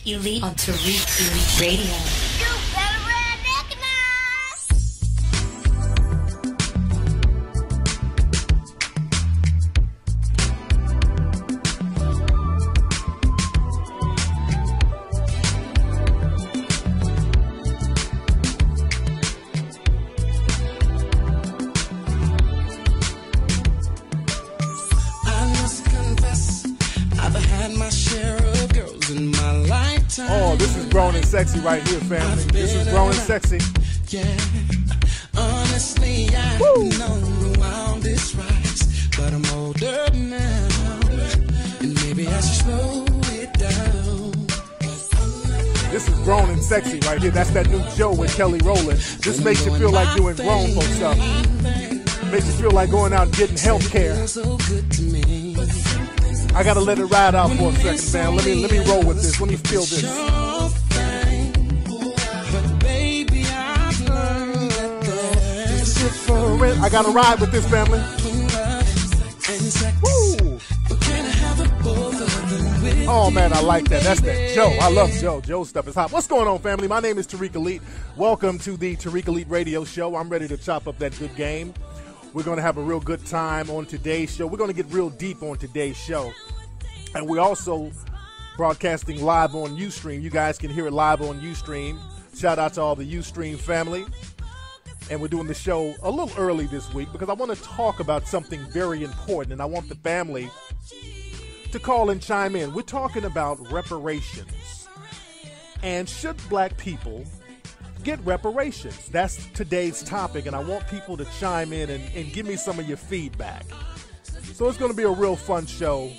Tariq Elite on Tariq Elite Radio. You better Oh, this is Grown and Sexy right here, family. This is Grown and Sexy. Yeah, honestly, I know around this rise, but I'm older now, and maybe I should slow it down. This is Grown and Sexy right here. That's that new Joe with Kelly Rowland. This makes you feel like doing grown folk stuff. Makes you feel like going out and getting health care. I gotta let it ride out for a second, man. Let me roll with this. Let me feel this. I gotta ride with this, family. Woo. Oh man, I like that. That's that Joe. I love Joe. Joe's stuff is hot. What's going on, family? My name is Tariq Elite. Welcome to the Tariq Elite Radio Show. I'm ready to chop up that good game. We're going to have a real good time on today's show. We're going to get real deep on today's show. And we're also broadcasting live on Ustream. You guys can hear it live on Ustream. Shout out to all the Ustream family. And we're doing the show a little early this week because I want to talk about something very important. And I want the family to call and chime in. We're talking about reparations. And should black people get reparations? That's today's topic, and I want people to chime in and give me some of your feedback. So it's going to be a real fun show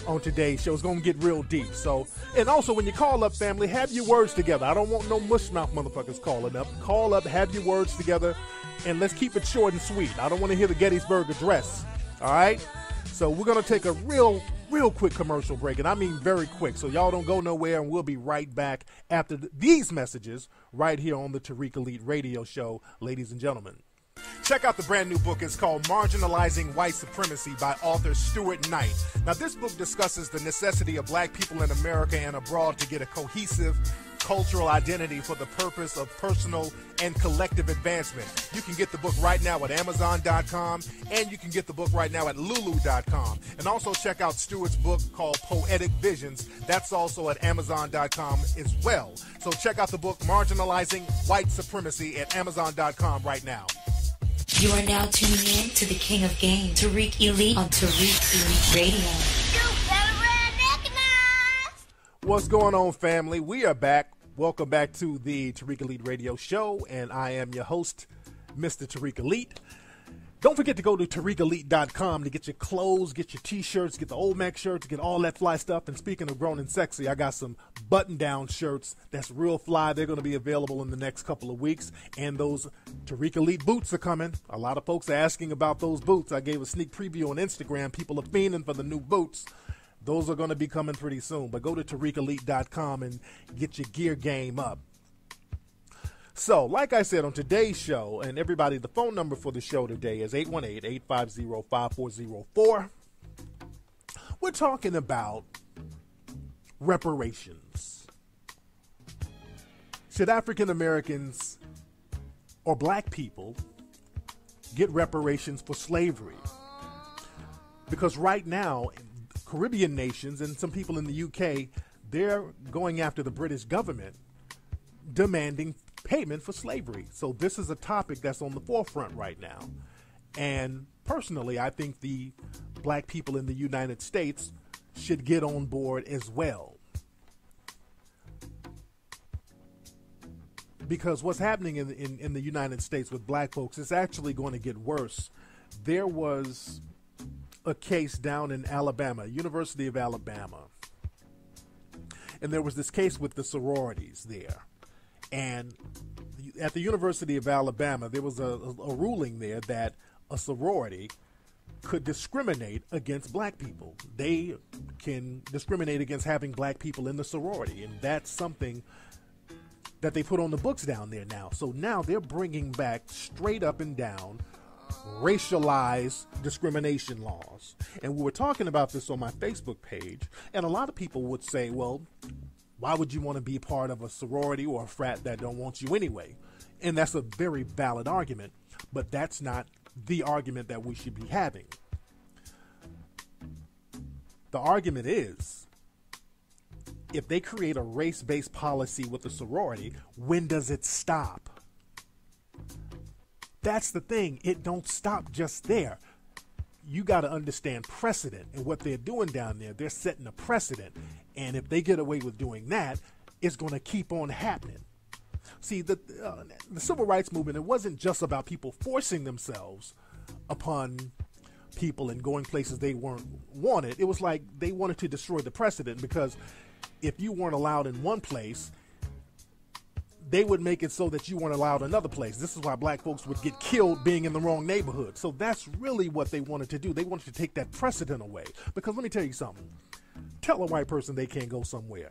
on today's show. It's going to get real deep. So, and also when you call up, family, have your words together. I don't want no mushmouth motherfuckers calling up. Call up, have your words together, and let's keep it short and sweet. I don't want to hear the Gettysburg Address. All right? So we're going to take a real quick commercial break, and I mean very quick, so y'all don't go nowhere, and we'll be right back after these messages right here on the Tariq Elite Radio Show, ladies and gentlemen. Check out the brand new book. It's called Marginalizing White Supremacy by author Stuart Knight. Now, this book discusses the necessity of black people in America and abroad to get a cohesive cultural identity for the purpose of personal and collective advancement. You can get the book right now at Amazon.com, and you can get the book right now at Lulu.com. And also check out Stuart's book called Poetic Visions. That's also at Amazon.com as well. So check out the book Marginalizing White Supremacy at Amazon.com right now. You are now tuning in to the King of Game, Tariq Elite on Tariq Elite Radio. You better recognize. What's going on, family? We are back. Welcome back to the Tariq Elite Radio Show, and I am your host, Mr. Tariq Elite. Don't forget to go to TariqElite.com to get your clothes, get your t-shirts, get the old Mac shirts, get all that fly stuff. And speaking of grown and sexy, I got some button-down shirts that's real fly. They're going to be available in the next couple of weeks. And those Tariq Elite boots are coming. A lot of folks are asking about those boots. I gave a sneak preview on Instagram. People are fiending for the new boots. Those are going to be coming pretty soon. But go to TariqElite.com and get your gear game up. So, like I said on today's show, and everybody, the phone number for the show today is 818-850-5404. We're talking about reparations. Should African Americans or black people get reparations for slavery? Because right now, Caribbean nations and some people in the UK, they're going after the British government, demanding payment for slavery. So this is a topic that's on the forefront right now. And personally, I think the black people in the United States should get on board as well. Because what's happening in the United States with black folks is actually going to get worse. There was a case down in Alabama, University of Alabama. And there was this case with the sororities there. And at the University of Alabama, there was a ruling there that a sorority could discriminate against black people. They can discriminate against having black people in the sorority. And that's something that they put on the books down there now. So now they're bringing back straight up and down racialized discrimination laws. And we were talking about this on my Facebook page. And a lot of people would say, well, Why would you want to be part of a sorority or a frat that don't want you anyway? And that's a very valid argument, but that's not the argument that we should be having. The argument is, if they create a race-based policy with a sorority, when does it stop? That's the thing. It don't stop just there. You got to understand precedent, and what they're doing down there, they're setting a precedent. And if they get away with doing that, it's going to keep on happening. See, the civil rights movement, it wasn't just about people forcing themselves upon people and going places they weren't wanted. It was like they wanted to destroy the precedent, because if you weren't allowed in one place, they would make it so that you weren't allowed another place. This is why black folks would get killed being in the wrong neighborhood. So that's really what they wanted to do. They wanted to take that precedent away. Because let me tell you something. Tell a white person they can't go somewhere.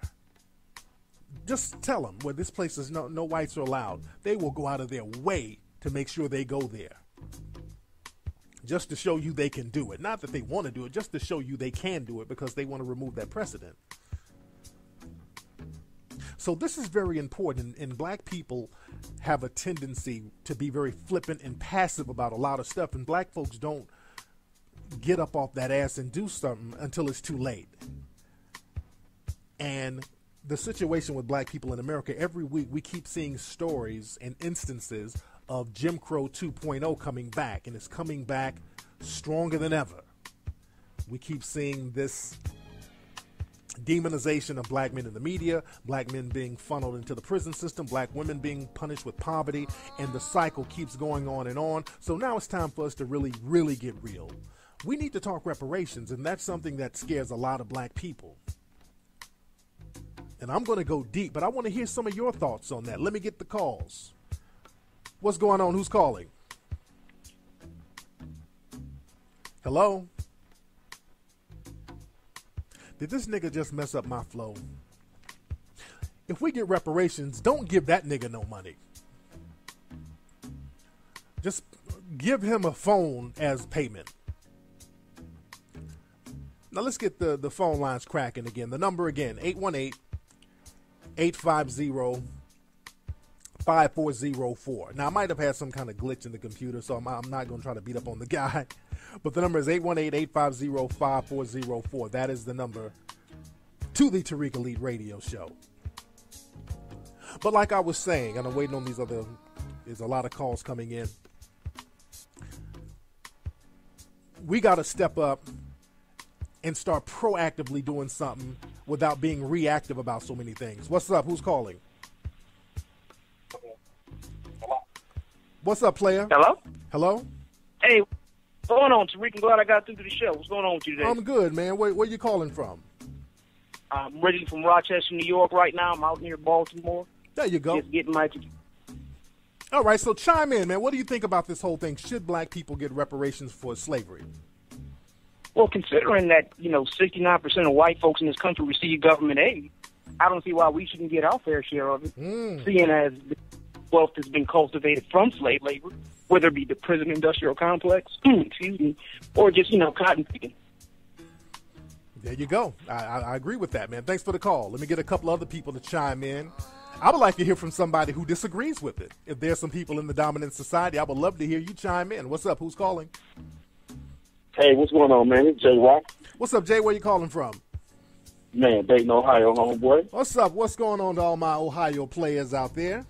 Just tell them where this place is no whites are allowed. They will go out of their way to make sure they go there. Just to show you they can do it. Not that they want to do it, just to show you they can do it, because they want to remove that precedent. So this is very important, and black people have a tendency to be very flippant and passive about a lot of stuff, and black folks don't get up off that ass and do something until it's too late. And the situation with black people in America, every week we keep seeing stories and instances of Jim Crow 2.0 coming back, and it's coming back stronger than ever. We keep seeing this demonization of black men in the media, black men being funneled into the prison system, black women being punished with poverty, and the cycle keeps going on and on. So now it's time for us to really, really get real. We need to talk reparations, and that's something that scares a lot of black people. And I'm going to go deep, but I want to hear some of your thoughts on that. Let me get the calls. What's going on? Who's calling? Hello? Did this nigga just mess up my flow? If we get reparations, don't give that nigga no money. Just give him a phone as payment. Now let's get the phone lines cracking again. The number again, 818-850-5404. Now I might have had some kind of glitch in the computer, so I'm not going to try to beat up on the guy. But the number is 818-850-5404. That is the number to the Tariq Elite Radio Show. But like I was saying, and I'm waiting on there's a lot of calls coming in. We got to step up and start proactively doing something without being reactive about so many things. What's up? Who's calling? What's up, player? Hello? Hello? Hey, what's going on, Tariq? I'm glad I got through to the show. What's going on with you today? I'm good, man. Where you calling from? I'm originally from Rochester, New York right now. I'm out near Baltimore. There you go. Just getting my... All right, so chime in, man. What do you think about this whole thing? Should black people get reparations for slavery? Well, considering that, 69% of white folks in this country receive government aid, I don't see why we shouldn't get our fair share of it, seeing as the wealth has been cultivated from slave labor, whether it be the prison industrial complex, or just, cotton picking. There you go. I agree with that, man. Thanks for the call. Let me get a couple other people to chime in. I would like to hear from somebody who disagrees with it. If there's some people in the dominant society, I would love to hear you chime in. What's up? Who's calling? Hey, what's going on, man? It's Jay Rock. What's up, Jay? Where you calling from? Man, Dayton, Ohio, homeboy. What's up? What's going on to all my Ohio players out there?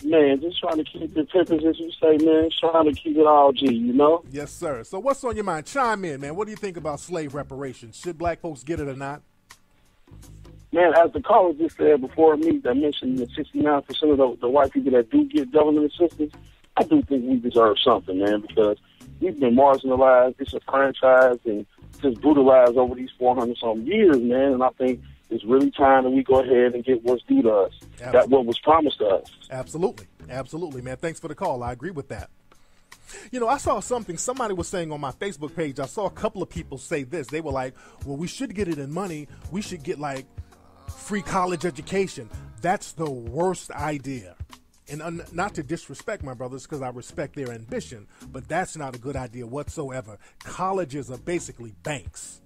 Man, just trying to keep the tempers, as you say, man. Trying to keep it all G, Yes, sir. So what's on your mind? Chime in, man. What do you think about slave reparations? Should black folks get it or not? Man, as the caller just said before me, that mentioned that 69% of the white people that do get government assistance, I do think we deserve something, man, because we've been marginalized, disenfranchised, and just brutalized over these 400-some years, man, and I think it's really time that we go ahead and get what's due to us. Absolutely. That what was promised to us. Absolutely. Absolutely, man. Thanks for the call. I agree with that. I saw something somebody was saying on my Facebook page. I saw a couple of people say this. They were like, well, we should get it in money. We should get, free college education. That's the worst idea. And not to disrespect my brothers, because I respect their ambition, but that's not a good idea whatsoever. Colleges are basically banks.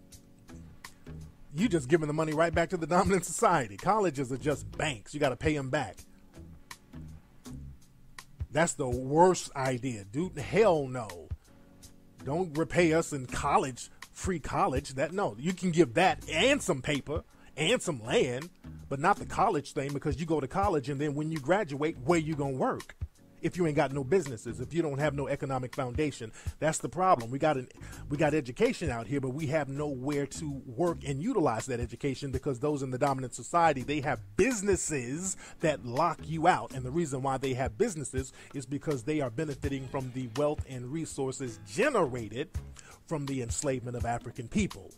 You just giving the money right back to the dominant society. Colleges are just banks. You got to pay them back. That's the worst idea, dude. Hell no. Don't repay us in college, free college. No, you can give that and some paper and some land, but not the college thing, because you go to college and then when you graduate, where you gonna work? If you ain't got no businesses, if you don't have no economic foundation, that's the problem. We got education out here, but we have nowhere to work and utilize that education, because those in the dominant society, they have businesses that lock you out. And the reason why they have businesses is because they are benefiting from the wealth and resources generated from the enslavement of African people.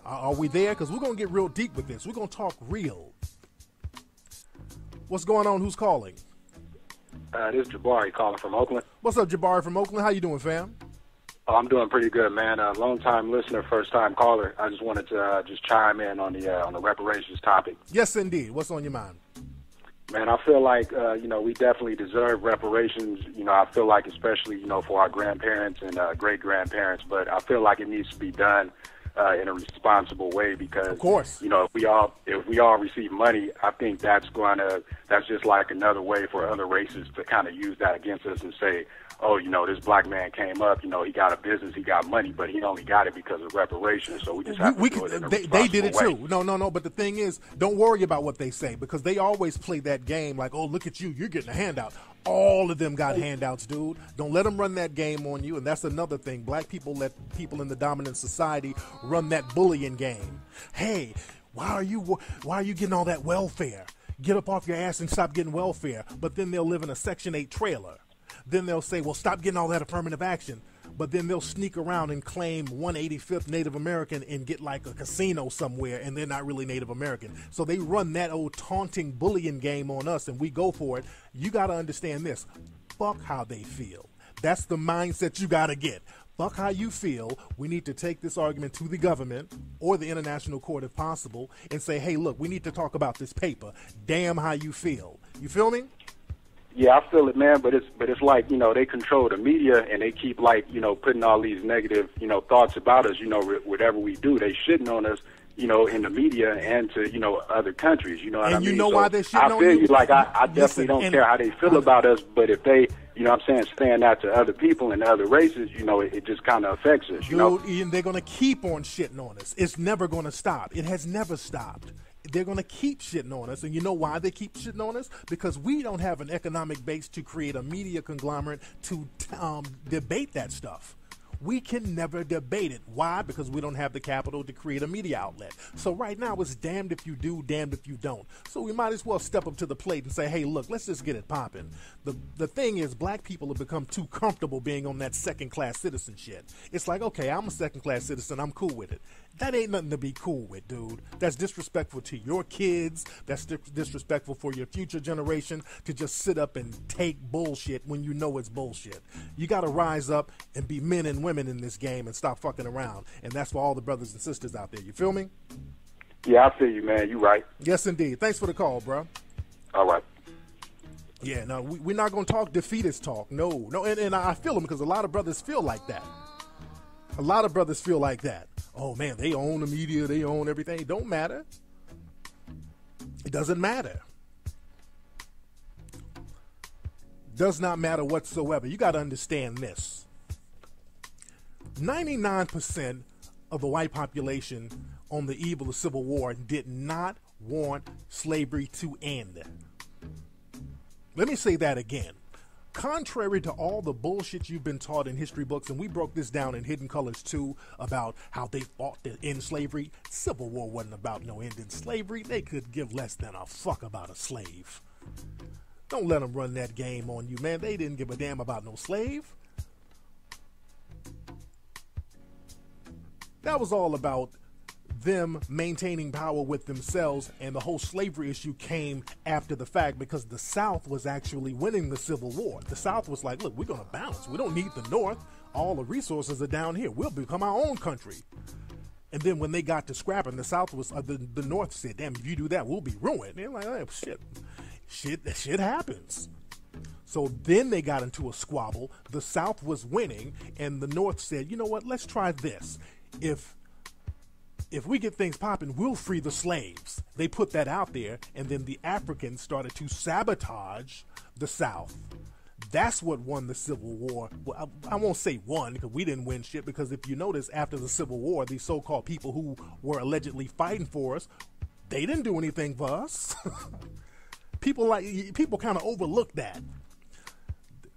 Are we there? Because we're going to get real deep with this. We're going to talk real. What's going on? Who's calling? This is Jabari calling from Oakland. What's up, Jabari from Oakland? How you doing, fam? Oh, I'm doing pretty good, man. Long-time listener, first-time caller. I just wanted to just chime in on the reparations topic. Yes, indeed. What's on your mind? Man, I feel like, we definitely deserve reparations. I feel like especially, for our grandparents and great-grandparents, but I feel like it needs to be done in a responsible way, because, of course, if we all receive money, I think that's just like another way for other races to kind of use that against us and say, oh, this black man came up, he got a business, he got money, but he only got it because of reparations. So we just have to do it in a they did it way. too. No. But the thing is, don't worry about what they say, because they always play that game like, oh, look at you, you're getting a handout. All of them got handouts, dude. Don't let them run that game on you. And that's another thing. Black people let people in the dominant society run that bullying game. Hey, why are you getting all that welfare? Get up off your ass and stop getting welfare. But then they'll live in a Section 8 trailer. Then they'll say, well, stop getting all that affirmative action. But then they'll sneak around and claim 185th Native American and get like a casino somewhere, and they're not really Native American. So they run that old taunting bullying game on us, and we go for it. You got to understand this. Fuck how they feel. That's the mindset you got to get. Fuck how you feel. We need to take this argument to the government or the international court if possible and say, hey, look, we need to talk about this paper. Damn how you feel. You feel me? Yeah, I feel it, man, but it's like, they control the media, and they keep putting all these negative, thoughts about us, whatever we do, they shitting on us, in the media and to, other countries, what I mean? And you know why they're shitting on you? I feel you, like, I definitely don't care how they feel about us, but if they, saying that to other people and other races, it just kind of affects us, Dude, Ian, they're going to keep on shitting on us. It's never going to stop. It has never stopped. They're going to keep shitting on us. And you know why they keep shitting on us? Because we don't have an economic base to create a media conglomerate to debate that stuff. We can never debate it. Why? Because we don't have the capital to create a media outlet. So right now it's damned if you do, damned if you don't. So we might as well step up to the plate and say, hey, look, let's just get it popping. The thing is, black people have become too comfortable being on that second-class citizen shit. It's like, okay, I'm a second-class citizen. I'm cool with it. That ain't nothing to be cool with, dude. That's disrespectful to your kids. That's disrespectful for your future generation to just sit up and take bullshit when you know it's bullshit. You got to rise up and be men and women in this game and stop fucking around. And that's for all the brothers and sisters out there. You feel me? Yeah, I feel you, man. You right. Yes, indeed. Thanks for the call, bro. All right. Yeah, no, we're not going to talk defeatist talk. No. And I feel them, because a lot of brothers feel like that. A lot of brothers feel like that. Oh, man, they own the media. They own everything. It don't matter. It doesn't matter. Does not matter whatsoever. You got to understand this. 99% of the white population on the eve of the Civil War did not want slavery to end. Let me say that again. Contrary to all the bullshit you've been taught in history books, and we broke this down in Hidden Colors too, about how they fought to end slavery, Civil War wasn't about no ending slavery. They could give less than a fuck about a slave. Don't let them run that game on you, man. They didn't give a damn about no slave. That was all about them maintaining power with themselves, and the whole slavery issue came after the fact, because the South was actually winning the Civil War. The South was like, look, we're going to balance. We don't need the North. All the resources are down here. We'll become our own country. And then when they got to scrapping, the South was, the North said, damn, if you do that, we'll be ruined. And they're like, oh, shit happens. So then they got into a squabble. The South was winning, and the North said, you know what, let's try this. If if we get things popping, we'll free the slaves. They put that out there, and then the Africans started to sabotage the South. That's what won the Civil War. Well, I won't say won, because we didn't win shit, because if you notice, after the Civil War, these so-called people who were allegedly fighting for us, they didn't do anything for us. People kind of overlook that.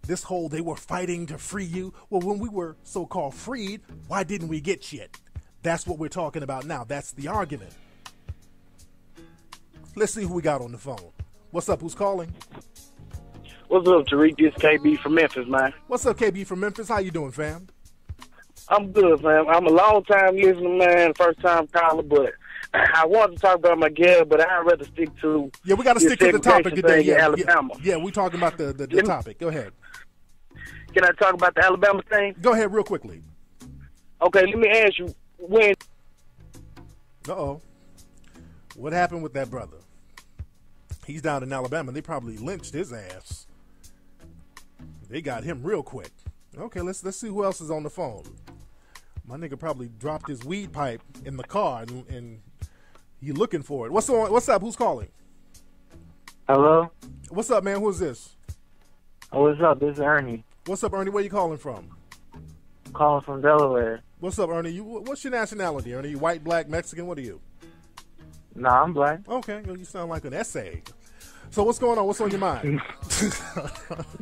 This whole, they were fighting to free you. Well, when we were so-called freed, why didn't we get shit? That's what we're talking about now. That's the argument. Let's see who we got on the phone. What's up? Who's calling? What's up, Tariq? This KB from Memphis, man. What's up, KB from Memphis? How you doing, fam? I'm good, fam. I'm a long-time listener, man, first-time caller, but I wanted to talk about my girl, but I'd rather stick to we got to stick to the topic today. Yeah, Alabama. Yeah, we're talking about the topic. Go ahead. Can I talk about the Alabama thing? Go ahead real quickly. Okay, let me ask you, when... Uh-oh. What happened with that brother? He's down in Alabama. They probably lynched his ass. They got him real quick. Okay, let's see who else is on the phone. My nigga probably dropped his weed pipe in the car and he looking for it. What's up? Who's calling? Hello? What's up, man? Who's this? Oh, what's up? This is Ernie. What's up, Ernie? Where you calling from? Calling from Delaware. What's up, Ernie? What's your nationality, Ernie? You white, black, Mexican? What are you? Nah, I'm black. Okay, well, you sound like an essay. So what's going on? What's on your mind?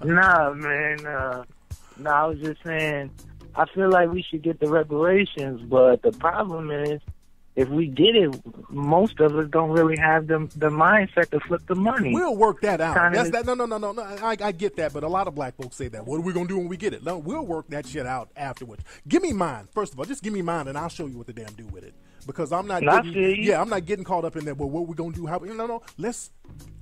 Nah, man. I was just saying, I feel like we should get the reparations, but the problem is, if we get it, most of us don't really have the mindset to flip the money. We'll work that out. No. I get that, but a lot of black folks say that. What are we going to do when we get it? No, we'll work that shit out afterwards. Give me mine. First of all, just give me mine, and I'll show you what the damn do with it. Because I'm not I'm not getting caught up in that, well, what we going to do? No. Let's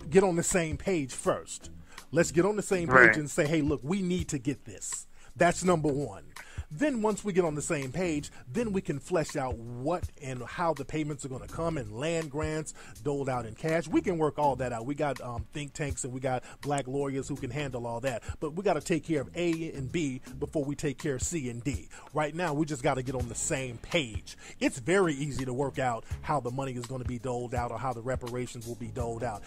get on the same page first. Let's get on the same page and say, hey, look, we need to get this. That's number one. Then once we get on the same page, then we can flesh out what and how the payments are going to come in land grants, doled out in cash. We can work all that out. We got think tanks and we got black lawyers who can handle all that. But we got to take care of A and B before we take care of C and D. Right now, we just got to get on the same page. It's very easy to work out how the money is going to be doled out or how the reparations will be doled out.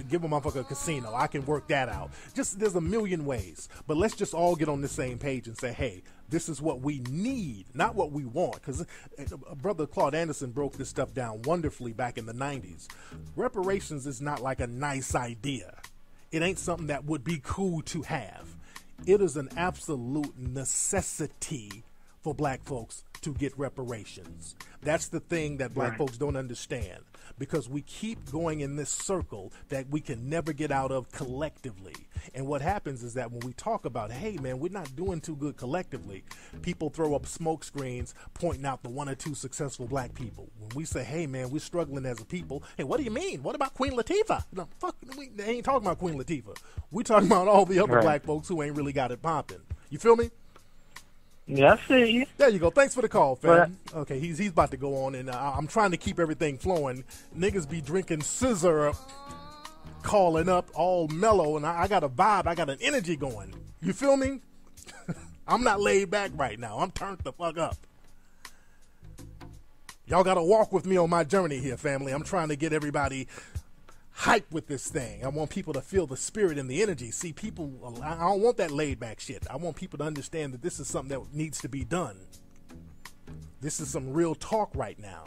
Give a motherfucker a casino. I can work that out. There's a million ways. But let's just all get on the same page and say, hey, this is what we need, not what we want. Because Brother Claude Anderson broke this stuff down wonderfully back in the 90s. Reparations is not like a nice idea. It ain't something that would be cool to have. It is an absolute necessity for black folks to get reparations. That's the thing that black folks don't understand. Because we keep going in this circle that we can never get out of collectively. And what happens is that when we talk about, hey, man, we're not doing too good collectively, people throw up smoke screens pointing out the one or two successful black people. When we say, hey, man, we're struggling as a people, hey, what do you mean? What about Queen Latifah? No, fuck, we ain't talking about Queen Latifah. We're talking about all the other black folks who ain't really got it popping. You feel me? Yeah, I see you. There you go. Thanks for the call, fam. Okay, he's about to go on, and I'm trying to keep everything flowing. Niggas be drinking scissor, calling up all mellow, and I got a vibe. I got an energy going. You feel me? I'm not laid back right now. I'm turned the fuck up. Y'all got to walk with me on my journey here, family. I'm trying to get everybody hype with this thing. I want people to feel the spirit and the energy. See, people, I don't want that laid back shit. I want people to understand that this is something that needs to be done. This is some real talk right now.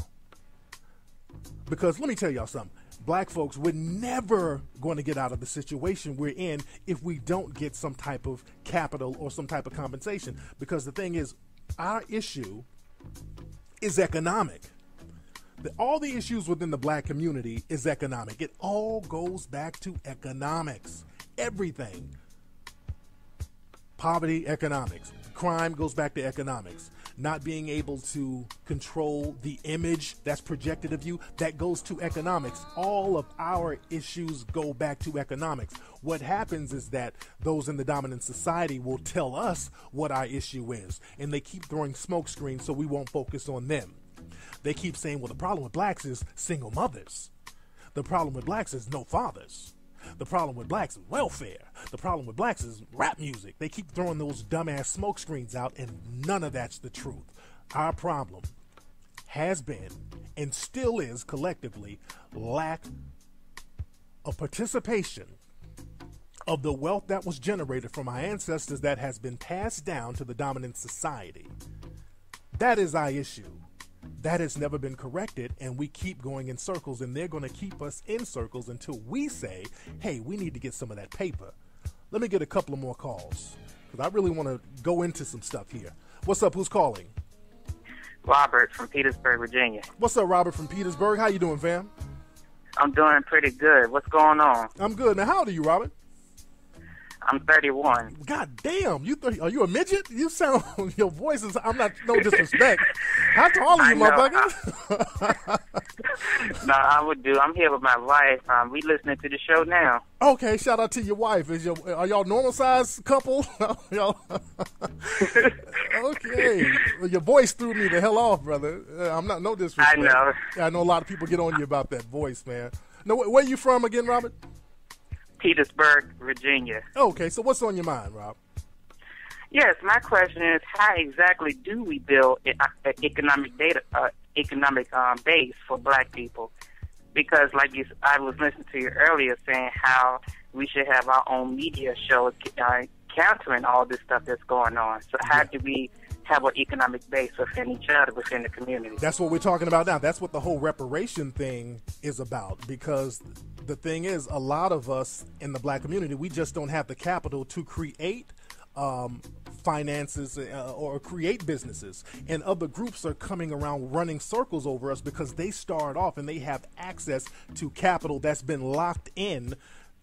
Because let me tell y'all something. Black folks, we're never going to get out of the situation we're in if we don't get some type of capital or some type of compensation. Because the thing is, our issue is economic. All the issues within the black community is economic. It all goes back to economics. Everything. Poverty, economics. Crime goes back to economics. Not being able to control the image that's projected of you, that goes to economics. All of our issues go back to economics. What happens is that those in the dominant society will tell us what our issue is, and they keep throwing smoke screens so we won't focus on them. They keep saying, well, the problem with blacks is single mothers. The problem with blacks is no fathers. The problem with blacks is welfare. The problem with blacks is rap music. They keep throwing those dumbass smoke screens out, and none of that's the truth. Our problem has been and still is collectively lack of participation of the wealth that was generated from our ancestors that has been passed down to the dominant society. That is our issue. That has never been corrected, and we keep going in circles, and they're going to keep us in circles until we say, hey, we need to get some of that paper. Let me get a couple of more calls, because I really want to go into some stuff here. What's up? Who's calling? Robert from Petersburg, Virginia. What's up, Robert from Petersburg? How you doing, fam? I'm doing pretty good. What's going on? I'm good. Now, how old are you, Robert? I'm 31. God damn, are you a midget? You sound, your voice is, I'm not, no disrespect. How tall are you, motherfucker? No, I'm here with my wife. We listening to the show now. Okay, shout out to your wife. Are y'all normal size couple? Y'all? Okay. Well, your voice threw me the hell off, brother. I'm not, no disrespect. I know. I know a lot of people get on you about that voice, man. No, where you from again, Robert? Petersburg, Virginia. Okay, so what's on your mind, Rob? Yes, my question is, how exactly do we build an economic base for Black people? Because, I was listening to you earlier saying how we should have our own media show countering all this stuff that's going on. So how do we have an economic base within each other, within the community? That's what we're talking about now. That's what the whole reparation thing is about, because the thing is, a lot of us in the Black community, we just don't have the capital to create finances or create businesses, and other groups are coming around running circles over us because they start off and they have access to capital that's been locked in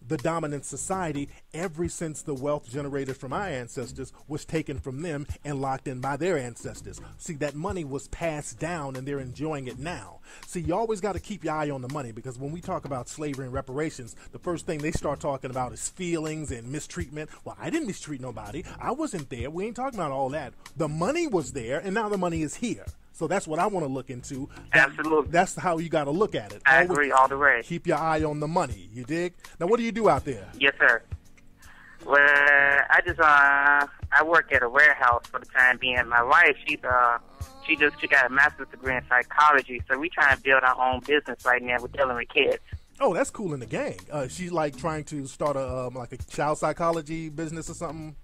the dominant society ever since the wealth generated from our ancestors was taken from them and locked in by their ancestors. See, that money was passed down and they're enjoying it now. See, you always got to keep your eye on the money, because when we talk about slavery and reparations, the first thing they start talking about is feelings and mistreatment. Well, I didn't mistreat nobody. I wasn't there. We ain't talking about all that. The money was there, and now the money is here. So that's what I want to look into. Absolutely. That's how you got to look at it. I agree all the way. Keep your eye on the money. You dig? Now, what do you do out there? Yes, sir. Well, I work at a warehouse for the time being. My wife, she got a master's degree in psychology, so we try and build our own business right now. We're dealing with kids. Oh, that's cool in the gang. She's like trying to start a child psychology business or something.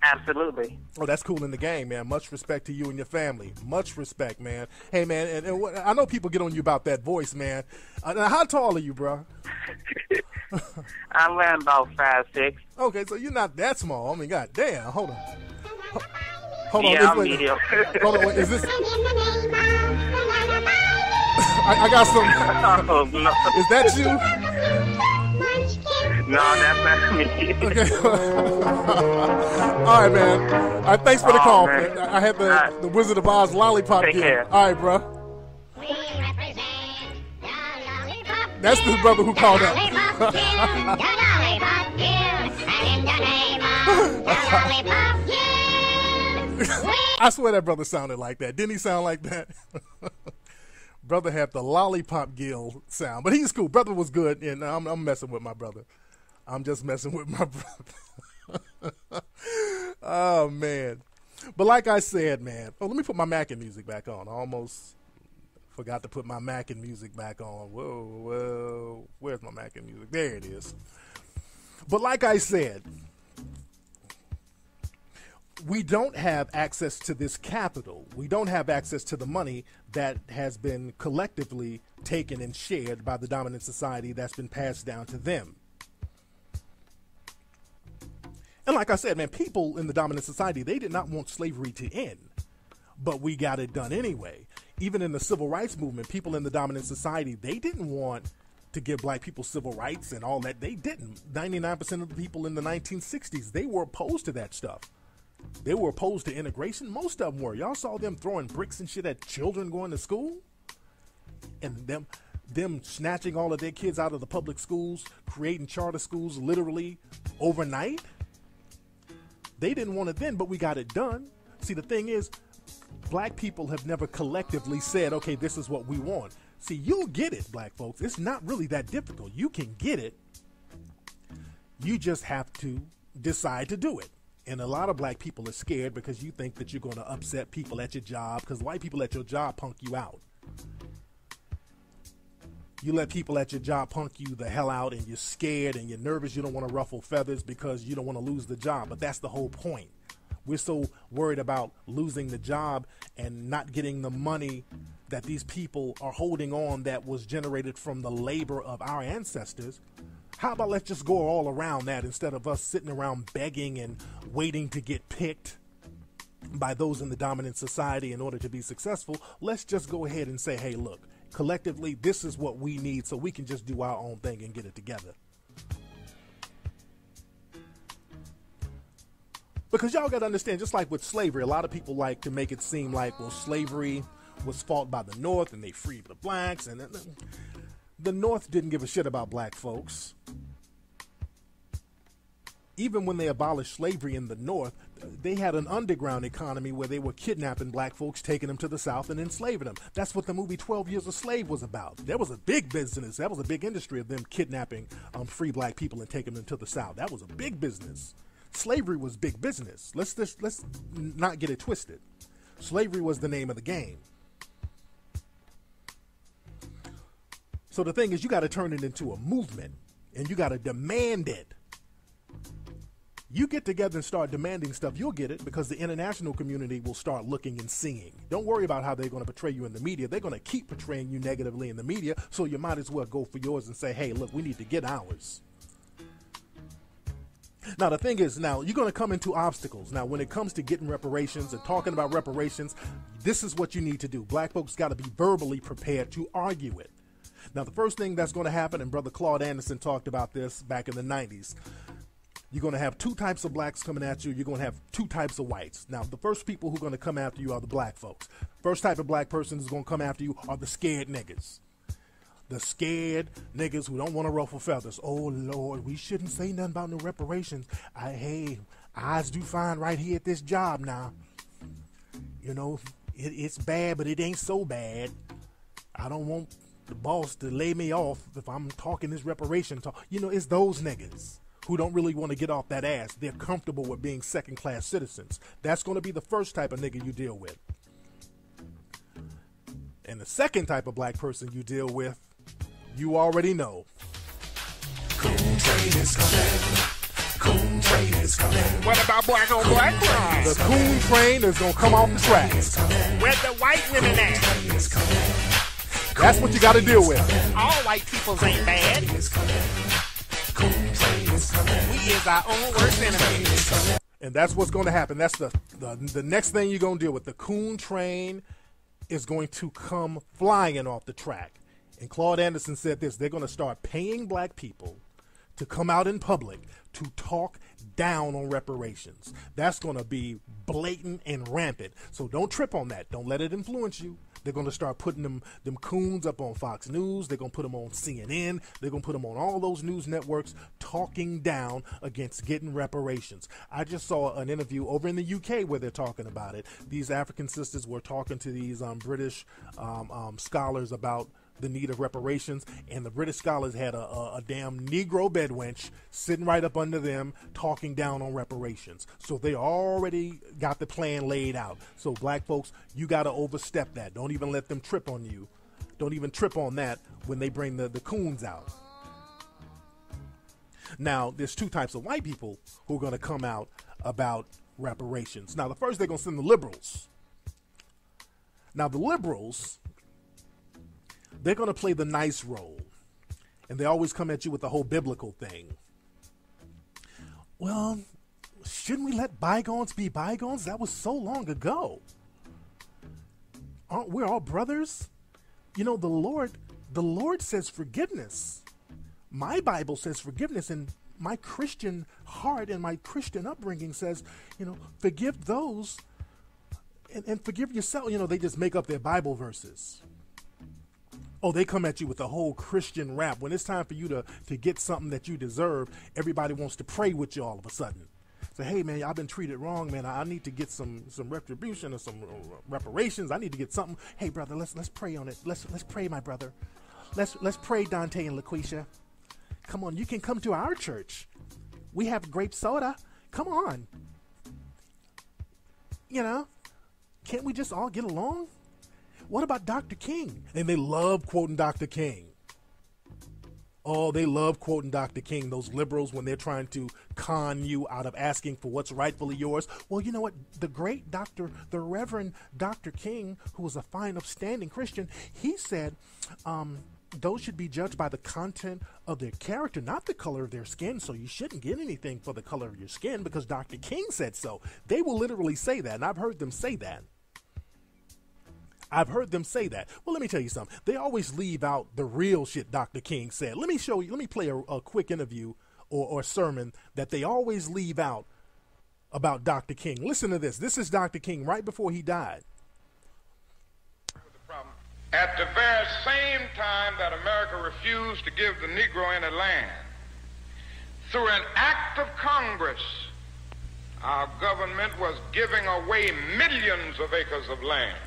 Absolutely. Oh, that's cool in the game, man. Much respect to you and your family. Much respect, man. Hey, man, and I know people get on you about that voice, man. Now, how tall are you, bro? I'm around about 5'6". Okay, so you're not that small. I mean, god damn. Hold on. Hold yeah, on. I'm medium. Hold on. Is this? I got some. Oh, no. Is that you? No, that's not me. Okay. All right, man. All right, thanks for the call. Man. I had the Wizard of Oz lollipop Take gift. care. All right, bro. We represent the lollipop. That's the brother who called up. The lollipop gift, and in the name of the lollipop gift, I swear that brother sounded like that. Didn't he sound like that? Brother had the lollipop gill sound, but he's cool. Brother was good, and I'm messing with my brother. I'm just messing with my brother. Oh, man. But like I said, man, let me put my Mackin music back on. I almost forgot to put my Mackin music back on. Whoa, where's my Mackin music? There it is. But like I said, we don't have access to this capital. We don't have access to the money that has been collectively taken and shared by the dominant society that's been passed down to them. And like I said, man, people in the dominant society, they did not want slavery to end, but we got it done anyway. Even in the civil rights movement, people in the dominant society, they didn't want to give black people civil rights and all that. They didn't. 99% of the people in the 1960s, they were opposed to that stuff. They were opposed to integration. Most of them were. Y'all saw them throwing bricks and shit at children going to school, and them snatching all of their kids out of the public schools, creating charter schools literally overnight. They didn't want it then, but we got it done. See, the thing is, black people have never collectively said, okay, this is what we want. See, you'll get it, black folks. It's not really that difficult. You can get it. You just have to decide to do it. And a lot of black people are scared because you think that you're going to upset people at your job, because white people at your job punk you out. You let people at your job punk you the hell out, and you're scared and you're nervous. You don't want to ruffle feathers because you don't want to lose the job. But that's the whole point. We're so worried about losing the job and not getting the money that these people are holding on that was generated from the labor of our ancestors. How about let's just go all around that instead of us sitting around begging and waiting to get picked by those in the dominant society in order to be successful. Let's just go ahead and say, hey, look, collectively, this is what we need so we can just do our own thing and get it together. Because y'all got to understand, just like with slavery, a lot of people like to make it seem like, well, slavery was fought by the North and they freed the blacks. And the North didn't give a shit about black folks. Even when they abolished slavery in the North, they had an underground economy where they were kidnapping black folks, taking them to the South and enslaving them. That's what the movie 12 Years a Slave was about. There was a big business. That was a big industry of them kidnapping free black people and taking them to the South. That was a big business. Slavery was big business. Let's not get it twisted. Slavery was the name of the game. So the thing is, you got to turn it into a movement, and you got to demand it. You get together and start demanding stuff, you'll get it, because the international community will start looking and seeing. Don't worry about how they're going to portray you in the media. They're going to keep portraying you negatively in the media, so you might as well go for yours and say, hey, look, we need to get ours. Now, the thing is, now, you're going to come into obstacles. Now, when it comes to getting reparations and talking about reparations, this is what you need to do. Black folks got to be verbally prepared to argue it. Now, the first thing that's going to happen, and Brother Claude Anderson talked about this back in the 90s, you're going to have two types of blacks coming at you. You're going to have two types of whites. Now, the first people who are going to come after you are the black folks. First type of black person who's going to come after you are the scared niggas. The scared niggas who don't want to ruffle feathers. Oh, Lord, we shouldn't say nothing about no reparations. Hey, eyes do fine right here at this job now. You know, it's bad, but it ain't so bad. I don't want the boss to lay me off if I'm talking this reparation talk. You know, it's those niggas who don't really want to get off that ass. They're comfortable with being second-class citizens. That's going to be the first type of nigga you deal with. And the second type of black person you deal with, you already know. Coon train is coming. Coon train is coming. What about black on black crime? The coon train is going to come off the tracks. Where the white women at? That's what you got to deal with. All white peoples ain't bad. We is our own worst enemy. And that's what's going to happen. That's the next thing you're going to deal with. The coon train is going to come flying off the track. And Claude Anderson said this: they're going to start paying black people to come out in public to talk down on reparations. That's going to be blatant and rampant. So don't trip on that. Don't let it influence you. They're going to start putting them coons up on Fox News. They're going to put them on CNN. They're going to put them on all those news networks talking down against getting reparations. I just saw an interview over in the UK where they're talking about it. These African sisters were talking to these British scholars about the need of reparations, and the British scholars had a damn Negro bedwench sitting right up under them talking down on reparations. So they already got the plan laid out. So black folks, you got to overstep that. Don't even let them trip on you. Don't even trip on that when they bring the coons out. Now, there's two types of white people who are going to come out about reparations. Now, the first, they're going to send the liberals. Now, the liberals, they're going to play the nice role. And they always come at you with the whole biblical thing. Well, shouldn't we let bygones be bygones? That was so long ago. Aren't we all brothers? You know, the Lord says forgiveness. My Bible says forgiveness, and my Christian heart and my Christian upbringing says, you know, forgive those and forgive yourself. You know, they just make up their Bible verses. Oh, they come at you with the whole Christian rap. When it's time for you to get something that you deserve, everybody wants to pray with you all of a sudden. Say, hey, man, I've been treated wrong, man. I need to get some retribution or some reparations. I need to get something. Hey, brother, let's pray on it. Let's pray, my brother. Let's pray, Dante and LaQuisha. Come on, you can come to our church. We have grape soda. Come on. You know, can't we just all get along? What about Dr. King? And they love quoting Dr. King. Oh, they love quoting Dr. King, those liberals, when they're trying to con you out of asking for what's rightfully yours. Well, you know what? The Reverend Dr. King, who was a fine, upstanding Christian, he said those should be judged by the content of their character, not the color of their skin. So you shouldn't get anything for the color of your skin because Dr. King said so. They will literally say that, and I've heard them say that. Well, let me tell you something. They always leave out the real shit Dr. King said. Let me play a quick interview or sermon that they always leave out about Dr. King. Listen to this. This is Dr. King right before he died. At the very same time that America refused to give the Negro any land, through an act of Congress, our government was giving away millions of acres of land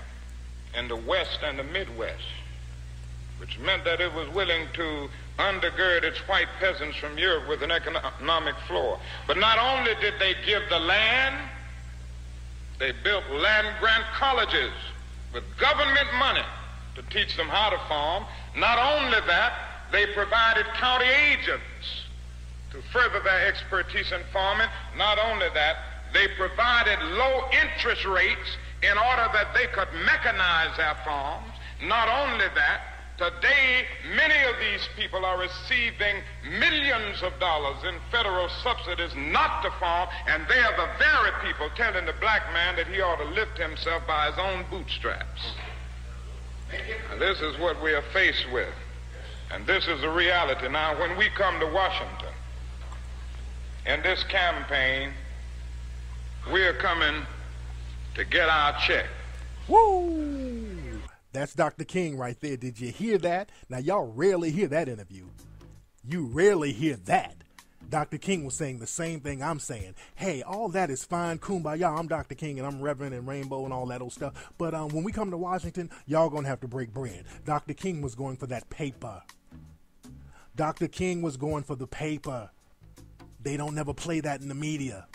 in the West and the Midwest, which meant that it was willing to undergird its white peasants from Europe with an economic floor. But not only did they give the land, they built land-grant colleges with government money to teach them how to farm. Not only that, they provided county agents to further their expertise in farming. Not only that, they provided low interest rates in order that they could mechanize their farms. Not only that, today many of these people are receiving millions of dollars in federal subsidies not to farm, and they are the very people telling the black man that he ought to lift himself by his own bootstraps. And this is what we are faced with, and this is the reality. Now, when we come to Washington in this campaign, we are coming to get our check. Woo! That's Dr. King right there. Did you hear that? Now, y'all rarely hear that interview. You rarely hear that. Dr. King was saying the same thing I'm saying. Hey, all that is fine, kumbaya. I'm Dr. King and I'm Reverend and Rainbow and all that old stuff. But when we come to Washington, y'all gonna have to break bread. Dr. King was going for that paper. Dr. King was going for the paper. They don't never play that in the media.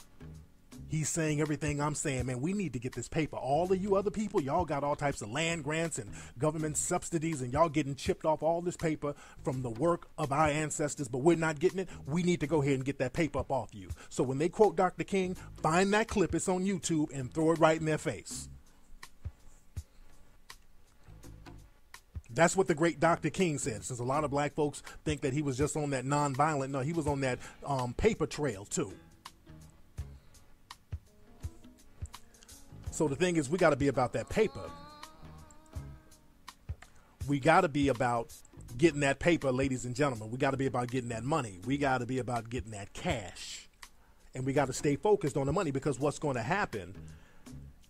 He's saying everything I'm saying, man, we need to get this paper. All of you other people, y'all got all types of land grants and government subsidies, and y'all getting chipped off all this paper from the work of our ancestors, but we're not getting it. We need to go ahead and get that paper up off you. So when they quote Dr. King, find that clip, it's on YouTube, and throw it right in their face. That's what the great Dr. King said, since a lot of black folks think that he was just on that nonviolent. No, he was on that paper trail, too. So the thing is, we got to be about that paper. We got to be about getting that paper, ladies and gentlemen. We got to be about getting that money. We got to be about getting that cash. And we got to stay focused on the money, because what's going to happen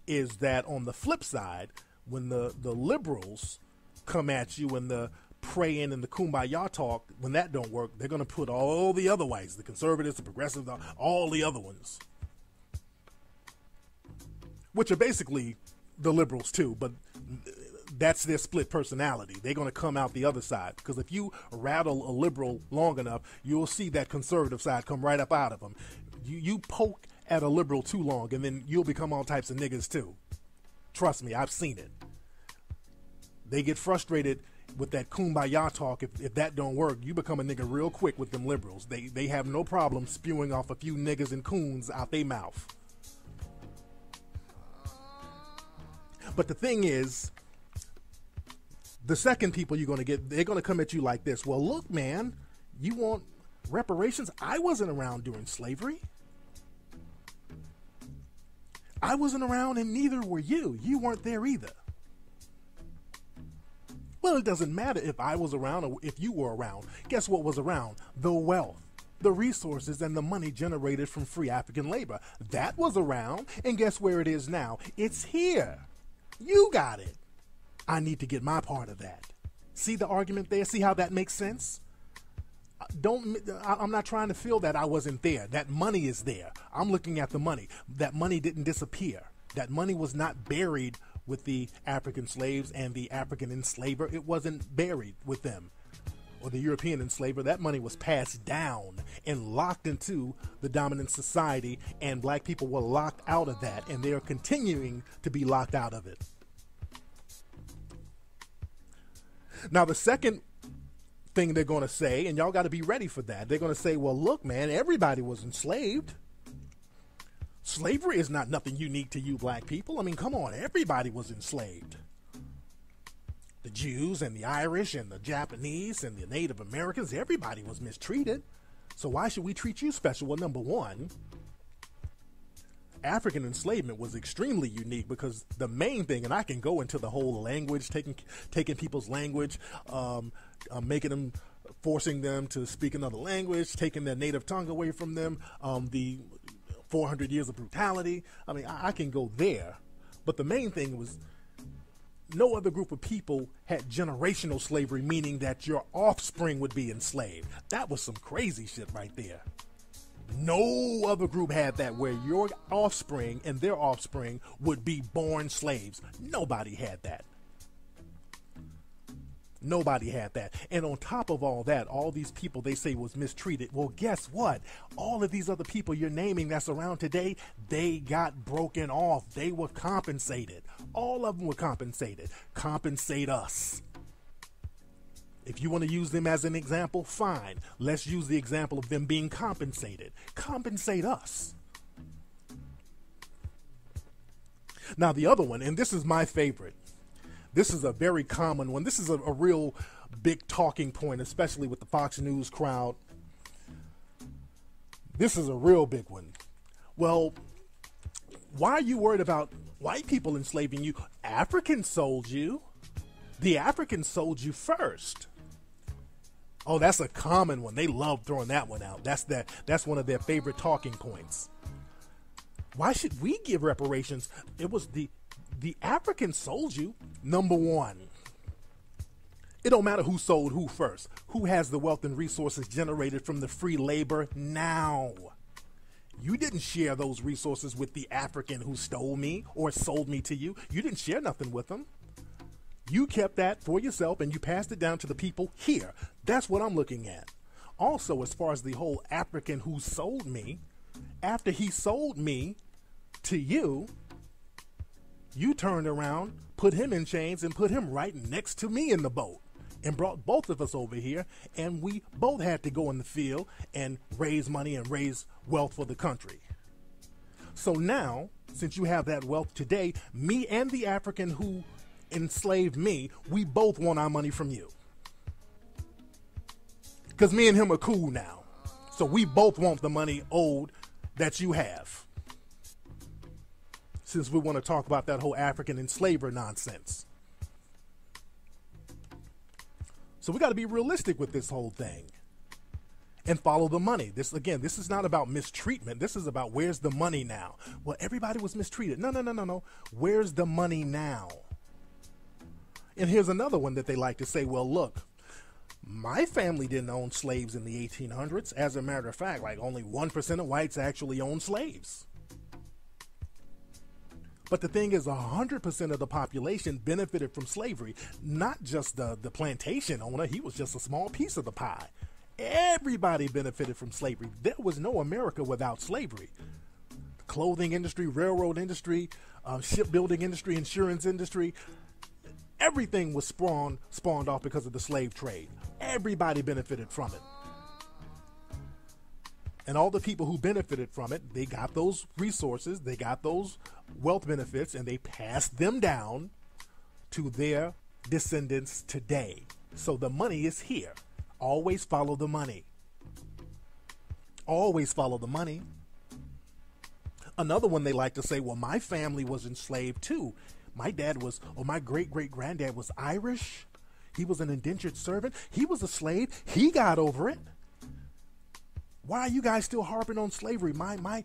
is that on the flip side, when the liberals come at you and the praying and the kumbaya talk, when that don't work, they're going to put all the other whites, the conservatives, the progressives, all the other ones, which are basically the liberals too, but that's their split personality. They're going to come out the other side, because if you rattle a liberal long enough, you'll see that conservative side come right up out of them. You poke at a liberal too long, and then you'll become all types of niggas too. Trust me, I've seen it. They get frustrated with that kumbaya talk. If that don't work, you become a nigga real quick with them liberals. They have no problem spewing off a few niggas and coons out their mouth. But the thing is, the second people you're going to get, they're going to come at you like this. Well, look, man, you want reparations? I wasn't around during slavery. I wasn't around, and neither were you. You weren't there either. Well, it doesn't matter if I was around or if you were around. Guess what was around? The wealth, the resources, and the money generated from free African labor. That was around, and guess where it is now? It's here. You got it. I need to get my part of that. See the argument there? See how that makes sense? I'm not trying to feel that I wasn't there. That money is there. I'm looking at the money. That money didn't disappear. That money was not buried with the African slaves and the African enslaver. It wasn't buried with them. or the European enslaver, that money was passed down and locked into the dominant society, and black people were locked out of that, and they are continuing to be locked out of it. Now, the second thing they're going to say, and y'all got to be ready for that, they're going to say, well, look, man, everybody was enslaved. Slavery is not nothing unique to you black people. I mean, come on, everybody was enslaved. The Jews and the Irish and the Japanese and the Native Americans, everybody was mistreated. So why should we treat you special? Well, number one, African enslavement was extremely unique because the main thing, and I can go into the whole language, taking people's language, making them, forcing them to speak another language, taking their native tongue away from them, the 400 years of brutality. I mean, I can go there. But the main thing was no other group of people had generational slavery, meaning that your offspring would be enslaved. That was some crazy shit right there. No other group had that, where your offspring and their offspring would be born slaves. Nobody had that. Nobody had that. And on top of all that, all these people they say was mistreated. Well, guess what? All of these other people you're naming that's around today, they got broken off. They were compensated. All of them were compensated. Compensate us. If you want to use them as an example, fine. Let's use the example of them being compensated. Compensate us. Now, the other one, and this is my favorite. This is a very common one. This is a real big talking point, especially with the Fox News crowd. This is a real big one. Well, why are you worried about white people enslaving you? Africans sold you. The Africans sold you first. Oh, that's a common one. They love throwing that one out. That's one of their favorite talking points. Why should we give reparations? It was the Africans sold you. Number one, it don't matter who sold who first. Who has the wealth and resources generated from the free labor now? You didn't share those resources with the African who stole me or sold me to you. You didn't share nothing with them. You kept that for yourself and you passed it down to the people here. That's what I'm looking at. Also, as far as the whole African who sold me, after he sold me to you, you turned around, put him in chains, and put him right next to me in the boat and brought both of us over here, and we both had to go in the field and raise money and raise wealth for the country. So now, since you have that wealth today, me and the African who enslaved me, we both want our money from you. Because me and him are cool now. So we both want the money owed that you have. Since we want to talk about that whole African enslaver nonsense. So we got to be realistic with this whole thing and follow the money. This is not about mistreatment. This is about where's the money now? Well, everybody was mistreated. No. Where's the money now? And here's another one that they like to say, well, look, my family didn't own slaves in the 1800s. As a matter of fact, like only 1% of whites actually owned slaves. But the thing is, 100% of the population benefited from slavery. Not just the plantation owner. He was just a small piece of the pie. Everybody benefited from slavery. There was no America without slavery. The clothing industry, railroad industry, shipbuilding industry, insurance industry. Everything was spawned off because of the slave trade. Everybody benefited from it. And all the people who benefited from it, they got those resources, they got those wealth benefits, and they passed them down to their descendants today. So the money is here. Always follow the money. Always follow the money. Another one they like to say, well, my family was enslaved too. My dad was, or my great-great-granddad was Irish. He was an indentured servant. He was a slave. He got over it. Why are you guys still harping on slavery? My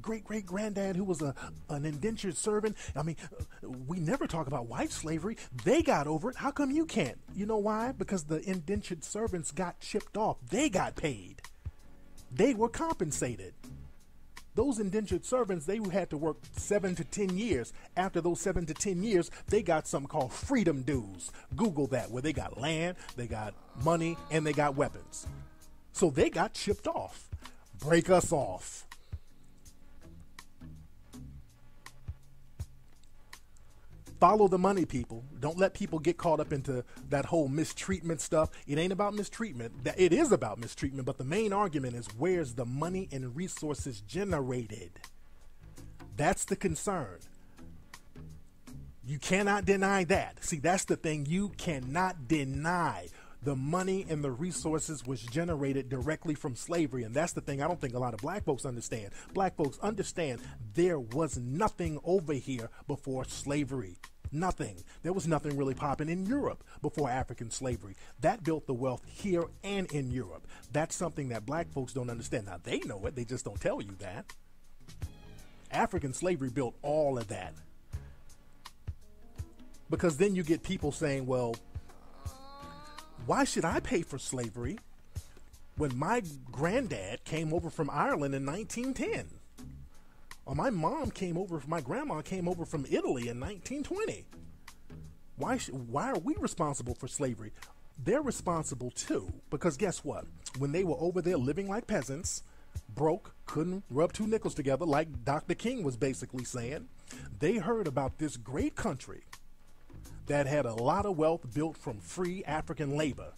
great-great-granddad, who was an indentured servant, I mean, we never talk about white slavery. They got over it. How come you can't? You know why? Because the indentured servants got chipped off. They got paid. They were compensated. those indentured servants, they had to work 7 to 10 years. After those 7 to 10 years, they got something called freedom dues. Google that, where they got land, they got money, and they got weapons. So they got shipped off. Break us off. Follow the money, people. Don't let people get caught up into that whole mistreatment stuff. It ain't about mistreatment. It is about mistreatment, but the main argument is, where's the money and resources generated? That's the concern. You cannot deny that. See, that's the thing. You cannot deny the money and the resources was generated directly from slavery. And that's the thing I don't think a lot of black folks understand. Black folks understand there was nothing over here before slavery. Nothing. There was nothing really popping in Europe before African slavery. That built the wealth here and in Europe. That's something that black folks don't understand. Now, they know it. They just don't tell you that. African slavery built all of that. Because then you get people saying, well, why should I pay for slavery when my granddad came over from Ireland in 1910? Or my grandma came over from Italy in 1920. Why are we responsible for slavery? They're responsible too, because guess what? When they were over there living like peasants, broke, couldn't rub two nickels together, like Dr. King was basically saying, they heard about this great country that had a lot of wealth built from free African labor,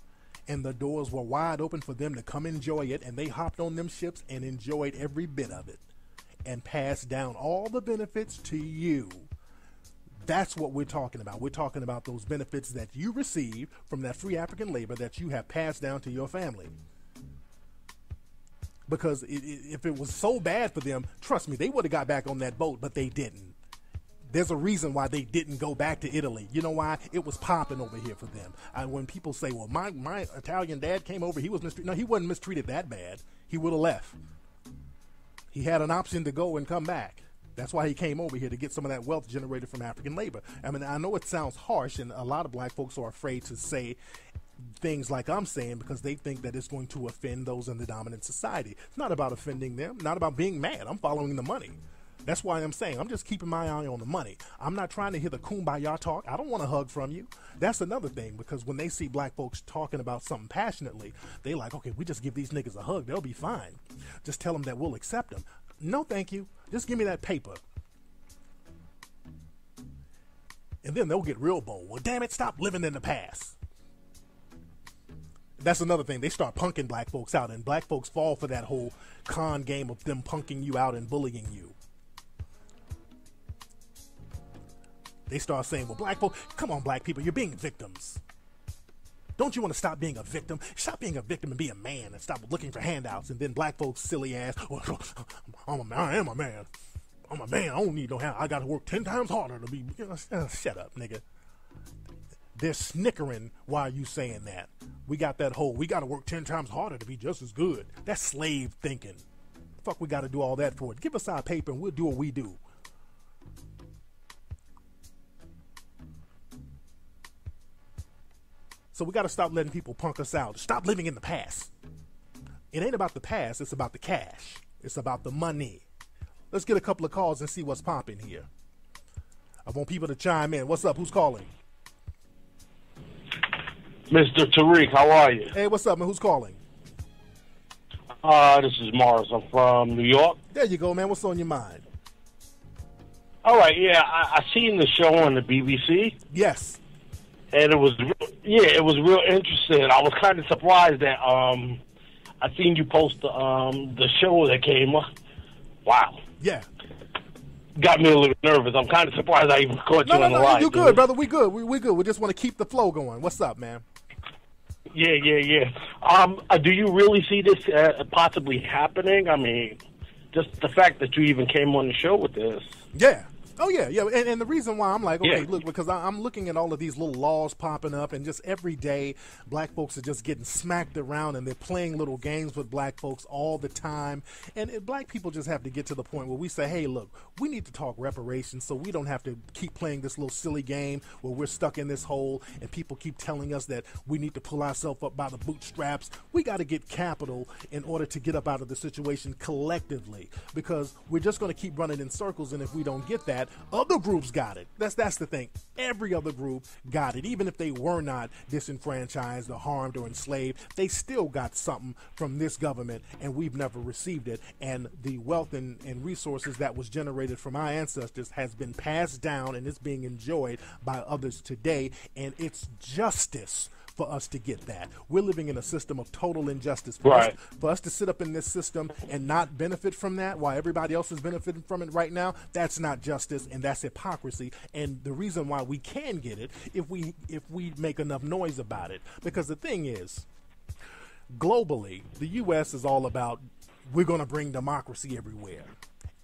and the doors were wide open for them to come enjoy it, and they hopped on them ships and enjoyed every bit of it and passed down all the benefits to you. That's what we're talking about. We're talking about those benefits that you receive from that free African labor that you have passed down to your family. Because if it was so bad for them, trust me, they would have got back on that boat, but they didn't. There's a reason why they didn't go back to Italy. You know why? It was popping over here for them. When people say, well, my Italian dad came over, he was mistreated. No, he wasn't mistreated that bad. He would have left. He had an option to go and come back. That's why he came over here, to get some of that wealth generated from African labor. I mean, I know it sounds harsh, and a lot of black folks are afraid to say things like I'm saying because they think that it's going to offend those in the dominant society. It's not about offending them, not about being mad. I'm following the money. That's why I'm saying I'm just keeping my eye on the money. I'm not trying to hear the kumbaya talk. I don't want a hug from you. That's another thing, because when they see black folks talking about something passionately, they like, okay, we just give these niggas a hug. They'll be fine. Just tell them that we'll accept them. No, thank you. Just give me that paper. And then they'll get real bold. Well, damn it, stop living in the past. That's another thing. They start punking black folks out, and black folks fall for that whole con game of them punking you out and bullying you. They start saying, well, black folks, come on, black people, you're being victims. Don't you want to stop being a victim? Stop being a victim and be a man, and stop looking for handouts. And then black folks, silly ass, well, I am a man. I'm a man. I don't need no hand. I got to work 10 times harder to be. Shut up, nigga. They're snickering while you saying that. We got that whole, we got to work 10 times harder to be just as good. That's slave thinking. Fuck, we got to do all that for it. Give us our paper and we'll do what we do. So we got to stop letting people punk us out. Stop living in the past. It ain't about the past. It's about the cash. It's about the money. Let's get a couple of calls and see what's popping here. I want people to chime in. What's up? Who's calling? Mr. Tariq, how are you? Hey, what's up, man? Who's calling? This is Morris. I'm from New York. There you go, man. What's on your mind? All right, yeah, I seen the show on the BBC. Yes. And it was real interesting. I was kind of surprised that I seen you post the show that came up. Wow. Yeah. Got me a little nervous. I'm kind of surprised I even caught you on the line. You good, brother. We good. We good. We just want to keep the flow going. What's up, man? Yeah. Do you really see this possibly happening? I mean, just the fact that you even came on the show with this. Yeah. Oh, yeah, yeah. And the reason why I'm like, okay, Yeah. look, because I'm looking at all of these little laws popping up, and just every day, black folks are just getting smacked around, and they're playing little games with black folks all the time. And black people just have to get to the point where we say, hey, look, we need to talk reparations so we don't have to keep playing this little silly game where we're stuck in this hole and people keep telling us that we need to pull ourselves up by the bootstraps. We got to get capital in order to get up out of the situation collectively, because we're just going to keep running in circles, and if we don't get that, other groups got it. That's the thing. Every other group got it. Even if they were not disenfranchised or harmed or enslaved, they still got something from this government, and we've never received it. And the wealth and resources that was generated from our ancestors has been passed down, and it's being enjoyed by others today. And it's justice for us to get that. We're living in a system of total injustice. For us to sit up in this system and not benefit from that while everybody else is benefiting from it right now, that's not justice, and that's hypocrisy. And the reason why we can get it, if we make enough noise about it. Because the thing is, globally, the U.S. is all about, we're going to bring democracy everywhere.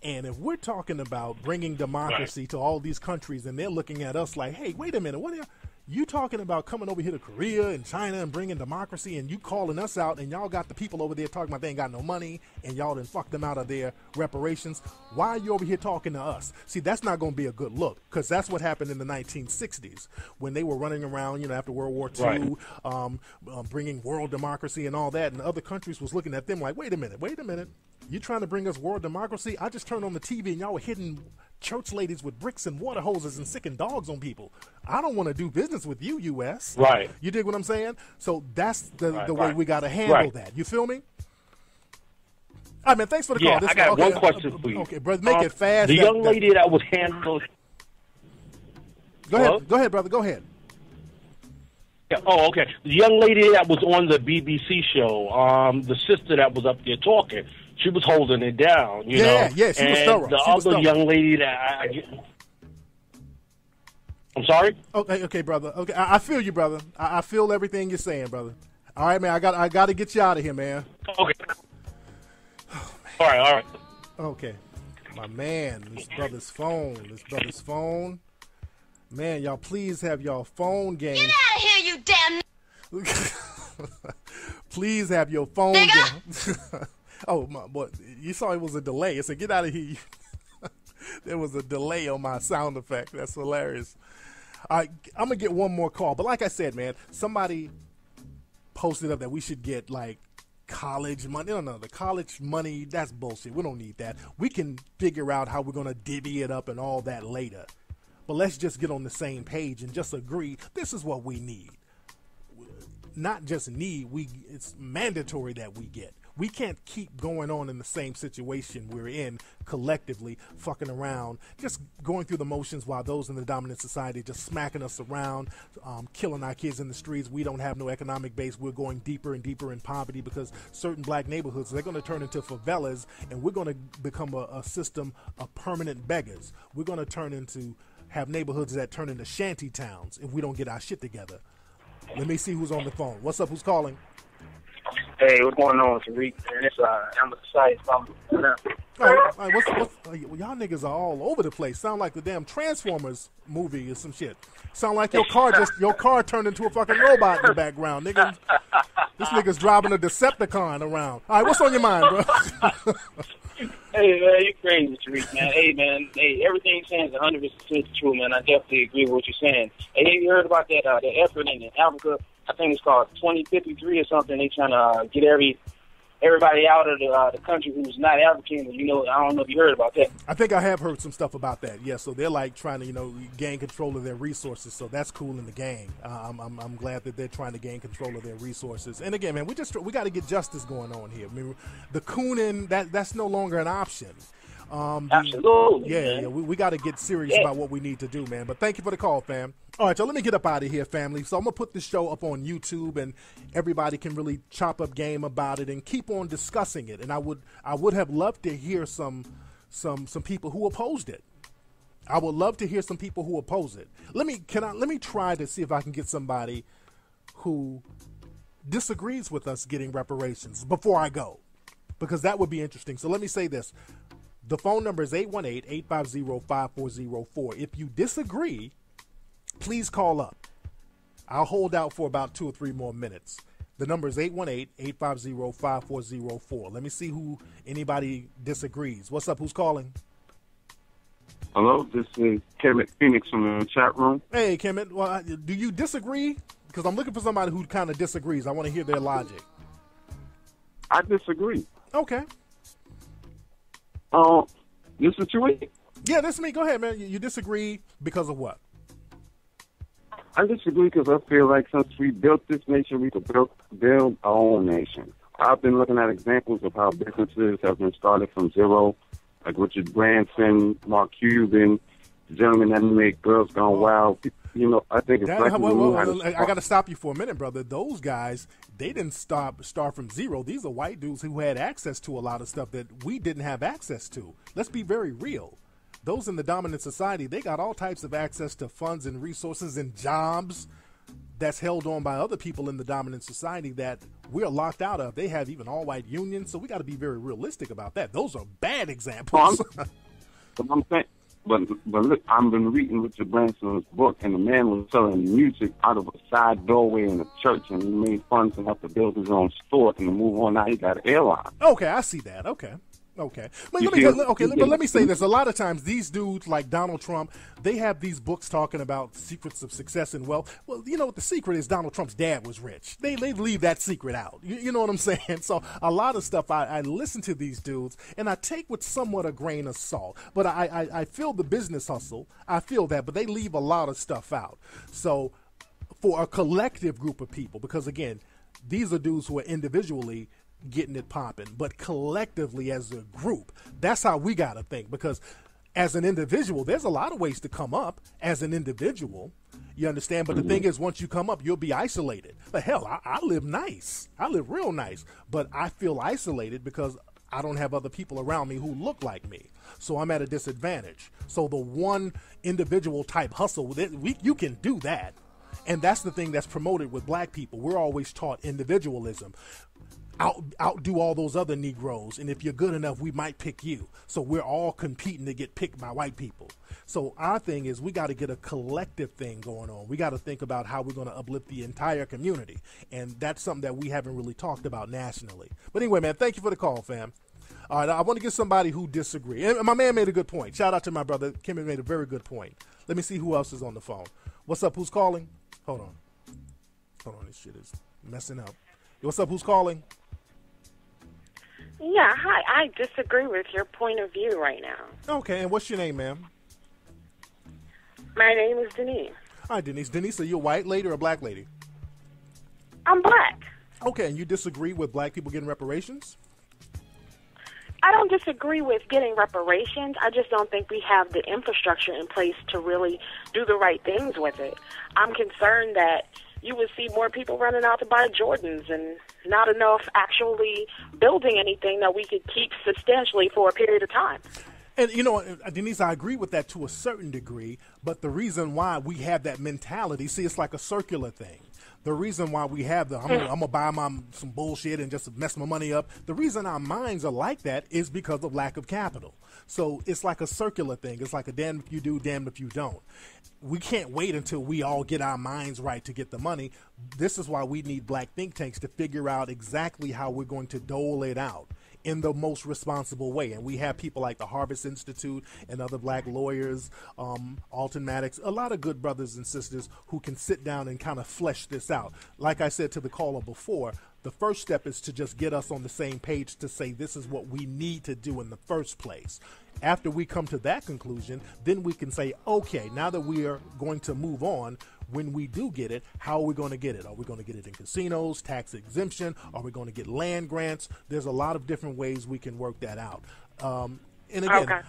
And if we're talking about bringing democracy to all these countries, and they're looking at us like, hey, wait a minute, what are you talking about coming over here to Korea and China and bringing democracy, and you calling us out, and y'all got the people over there talking about they ain't got no money, and y'all done fucked them out of their reparations. Why are you over here talking to us? See, that's not going to be a good look, because that's what happened in the 1960s when they were running around, after World War II, bringing world democracy and all that, and other countries was looking at them like, wait a minute, you trying to bring us world democracy? I just turned on the TV and y'all were hitting church ladies with bricks and water hoses and sicking dogs on people. I don't want to do business with you, U.S. Right. You dig what I'm saying? So that's the way we got to handle that. You feel me? All right, man, thanks for the call. I got one question for you. Okay, brother, make it fast. The young lady that was handled... Go ahead, brother, go ahead. Yeah, oh, okay. The young lady that was on the BBC show, the sister that was up there talking, she was holding it down, you know. Yeah, she was thorough. The other young lady that I'm sorry? Okay, brother. Okay, I feel you, brother. I feel everything you're saying, brother. All right, man, I got to get you out of here, man. Okay. All right. Okay. My man, this brother's phone. Man, y'all please have y'all phone game. Get out of here, you damn... Please have your phone game. Oh, my boy, you saw it was a delay. It said, get out of here. There was a delay on my sound effect. That's hilarious. All right, I'm going to get one more call. But like I said, man, somebody posted up that we should get, like, college money. No, the college money, that's bullshit. We don't need that. We can figure out how we're going to divvy it up and all that later. But let's just get on the same page and just agree this is what we need. Not just need, it's mandatory that we get. We can't keep going on in the same situation we're in collectively, fucking around, just going through the motions while those in the dominant society just smacking us around, killing our kids in the streets. We don't have no economic base. We're going deeper and deeper in poverty because certain black neighborhoods, they're going to turn into favelas, and we're going to become a system of permanent beggars. We're going to have neighborhoods that turn into shanty towns if we don't get our shit together. Let me see who's on the phone. What's up? Who's calling? Hey, what's going on, Tariq? I'm excited. All right, y'all niggas are all over the place. Sound like the damn Transformers movie or some shit. Sound like your car turned into a fucking robot in the background, nigga. This nigga's driving a Decepticon around. All right, what's on your mind, bro? Hey, man, you crazy, Tariq, man. Hey, everything you're saying is 100% true, man. I definitely agree with what you're saying. Hey, have you heard about that effort in Africa? I think it's called 2053 or something. They trying to get everybody out of the country who's not African. I don't know if you heard about that. I think I have heard some stuff about that. Yeah, so they're like trying to gain control of their resources. So that's cool in the game. I'm glad that they're trying to gain control of their resources. And again, man, we got to get justice going on here. I mean, the cooning that's no longer an option. Absolutely. Yeah, we got to get serious about what we need to do, man. But thank you for the call, fam. All right, so let me get up out of here, family. So I'm going to put this show up on YouTube, and everybody can really chop up game about it and keep on discussing it. And I would have loved to hear some people who opposed it. I would love to hear some people who oppose it. Let me try to see if I can get somebody who disagrees with us getting reparations before I go, because that would be interesting. So let me say this. The phone number is 818-850-5404. If you disagree, please call up. I'll hold out for about 2 or 3 more minutes. The number is 818-850-5404. Let me see who anybody disagrees. What's up? Who's calling? Hello, this is Kevin Phoenix from the chat room. Hey, Kemet. Well, do you disagree? Because I'm looking for somebody who kind of disagrees. I want to hear their logic. I disagree. Okay. This is Tariq. Yeah, this is me. Go ahead, man. You disagree because of what? I disagree because I feel like since we built this nation, we could build our own nation. I've been looking at examples of how businesses have been started from zero, like Richard Branson, Mark Cuban, the gentleman that made Girls Gone Wild. You know, I think it's like I got to stop you for a minute, brother. Those guys, they didn't start from zero. These are white dudes who had access to a lot of stuff that we didn't have access to. Let's be very real. Those in the dominant society, they got all types of access to funds and resources and jobs that's held on by other people in the dominant society that we're locked out of. They have even all-white unions, so we got to be very realistic about that. Those are bad examples. But look, I've been reading Richard Branson's book, and the man was selling music out of a side doorway in a church, and he made funds enough to build his own store and to move on. Now he got an airline. Okay, I see that. Okay. But let me say this. A lot of times these dudes like Donald Trump, they have these books talking about secrets of success and wealth. Well, you know what the secret is? Donald Trump's dad was rich. They leave that secret out. You know what I'm saying? So a lot of stuff, I listen to these dudes, and I take with somewhat a grain of salt. But I feel the business hustle. I feel that. But they leave a lot of stuff out. So for a collective group of people, because, again, these are dudes who are individually getting it popping, but collectively as a group, that's how we got to think. Because as an individual, there's a lot of ways to come up as an individual. You understand? But the thing is, once you come up, you'll be isolated. But hell, I live nice. I live real nice. But I feel isolated because I don't have other people around me who look like me. So I'm at a disadvantage. So the one individual type hustle, you can do that. And that's the thing that's promoted with black people. We're always taught individualism. Outdo all those other Negroes, and if you're good enough, we might pick you. So we're all competing to get picked by white people. So our thing is we got to get a collective thing going on. We got to think about how we're going to uplift the entire community, and that's something that we haven't really talked about nationally. But anyway, man, thank you for the call, fam. All right, I want to get somebody who disagrees. And my man made a good point. Shout out to my brother. Kim made a very good point. Let me see who else is on the phone. What's up? Who's calling? Hold on, this shit is messing up. What's up? Who's calling? Yeah, hi. I disagree with your point of view right now. Okay, and what's your name, ma'am? My name is Denise. Hi, Denise. Denise, are you a white lady or a black lady? I'm black. Okay, and you disagree with black people getting reparations? I don't disagree with getting reparations. I just don't think we have the infrastructure in place to really do the right things with it. I'm concerned that you would see more people running out to buy Jordans and not enough actually building anything that we could keep substantially for a period of time. And, you know, Denise, I agree with that to a certain degree, but the reason why we have that mentality, see, it's like a circular thing. The reason why we have I'm going to buy some bullshit and just mess my money up, the reason our minds are like that is because of lack of capital. So it's like a circular thing. It's like a damn if you do, damn if you don't. We can't wait until we all get our minds right to get the money. This is why we need black think tanks to figure out exactly how we're going to dole it out in the most responsible way. And we have people like the Harvest Institute and other black lawyers, Alton Maddox, a lot of good brothers and sisters who can sit down and kind of flesh this out. Like I said to the caller before, the first step is to just get us on the same page to say this is what we need to do in the first place. After we come to that conclusion, then we can say, okay, now that we are going to move on, when we do get it, how are we going to get it? Are we going to get it in casinos, tax exemption? Are we going to get land grants? There's a lot of different ways we can work that out. And again,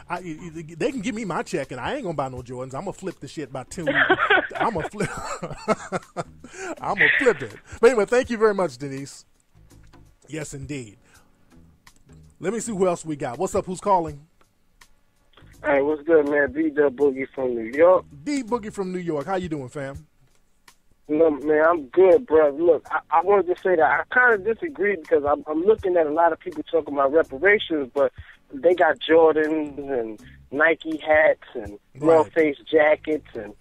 they can give me my check, and I ain't going to buy no Jordans. I'm going to flip the shit by two. I'm going to flip it. But anyway, thank you very much, Denise. Yes, indeed. Let me see who else we got. What's up? Who's calling? Hey, what's good, man? D-Dub Boogie from New York. D Boogie from New York. How you doing, fam? No, man, I'm good, bro. Look, I wanted to say that I kind of disagree because I'm looking at a lot of people talking about reparations, but they got Jordans and Nike hats and North Face jackets and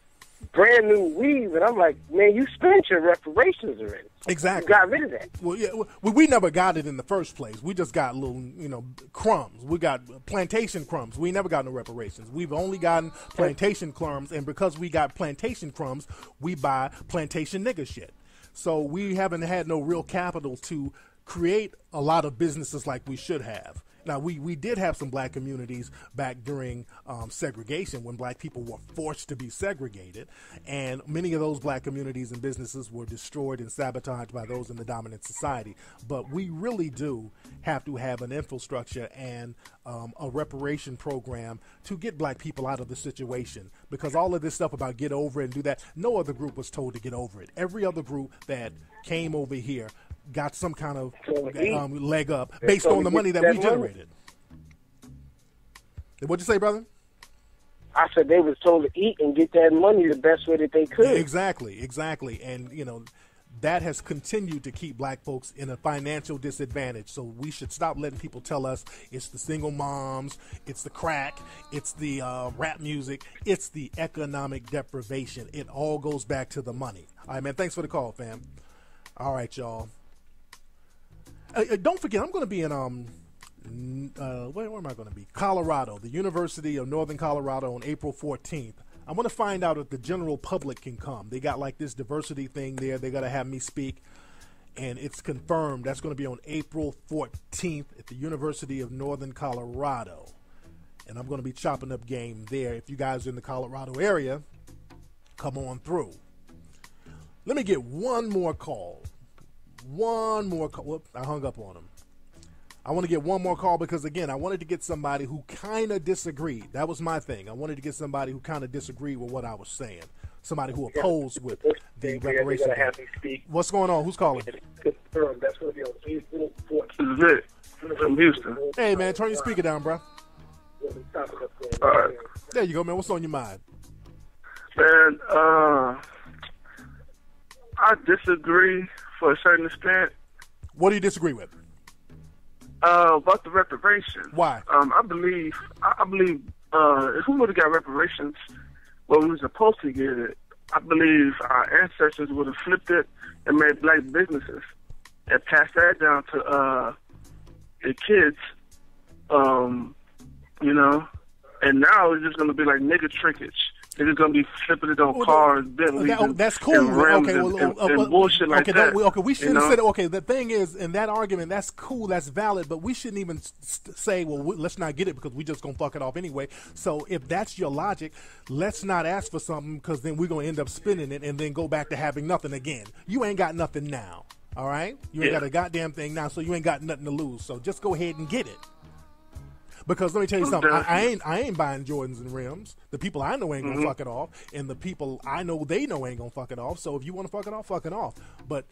brand new weave, and I'm like, man, you spent your reparations already. Exactly. You got rid of that. Well, yeah, we never got it in the first place. We just got little, crumbs. We got plantation crumbs. We never got no reparations. We've only gotten plantation crumbs, and because we got plantation crumbs, we buy plantation nigger shit. So we haven't had no real capital to create a lot of businesses like we should have. Now, we did have some black communities back during segregation when black people were forced to be segregated, and many of those black communities and businesses were destroyed and sabotaged by those in the dominant society. But we really do have to have an infrastructure and a reparation program to get black people out of the situation, because all of this stuff about get over it and do that, no other group was told to get over it. Every other group that came over here got some kind of leg up based on the money that we generated. What'd you say, brother? I said they was told to eat and get that money the best way that they could. Exactly. And, that has continued to keep black folks in a financial disadvantage. So we should stop letting people tell us it's the single moms, it's the crack, it's the rap music, it's the economic deprivation. It all goes back to the money. All right, man, thanks for the call, fam. All right, y'all. Don't forget, I'm going to be in, where am I going to be? Colorado, the University of Northern Colorado on April 14th. I want to find out if the general public can come. They got like this diversity thing there. They got to have me speak, and it's confirmed. That's going to be on April 14th at the University of Northern Colorado, and I'm going to be chopping up game there. If you guys are in the Colorado area, come on through. Let me get one more call. Whoop, I hung up on him. I want to get one more call because, again, I wanted to get somebody who kind of disagreed. That was my thing. I wanted to get somebody who kind of disagreed with what I was saying. Somebody who opposed with the reparation. What's going on? Who's calling? That's going to be on April 14th. This is it. From Houston. Hey, man, turn your speaker down, bro. All right. There you go, man. What's on your mind? Man, I disagree for a certain extent. What do you disagree with? About the reparations. Why? I believe if we would have got reparations when we were supposed to get it, I believe our ancestors would have flipped it and made black businesses and passed that down to the kids, and now it's just going to be like nigga trickage. They're just going to be flipping it on cars, Bentleys, that's cool. and rims and bullshit like that. We shouldn't say that. Okay, the thing is, in that argument, that's cool, that's valid, but we shouldn't even say, well, let's not get it because we just going to fuck it off anyway. So if that's your logic, let's not ask for something because then we're going to end up spending it and then go back to having nothing again. You ain't got nothing now, all right? You ain't got a goddamn thing now, so you ain't got nothing to lose. So just go ahead and get it. Because let me tell you something, I ain't buying Jordans and rims. The people I know ain't gonna fuck it off, and the people I know they know ain't gonna fuck it off. So if you want to fuck it off. But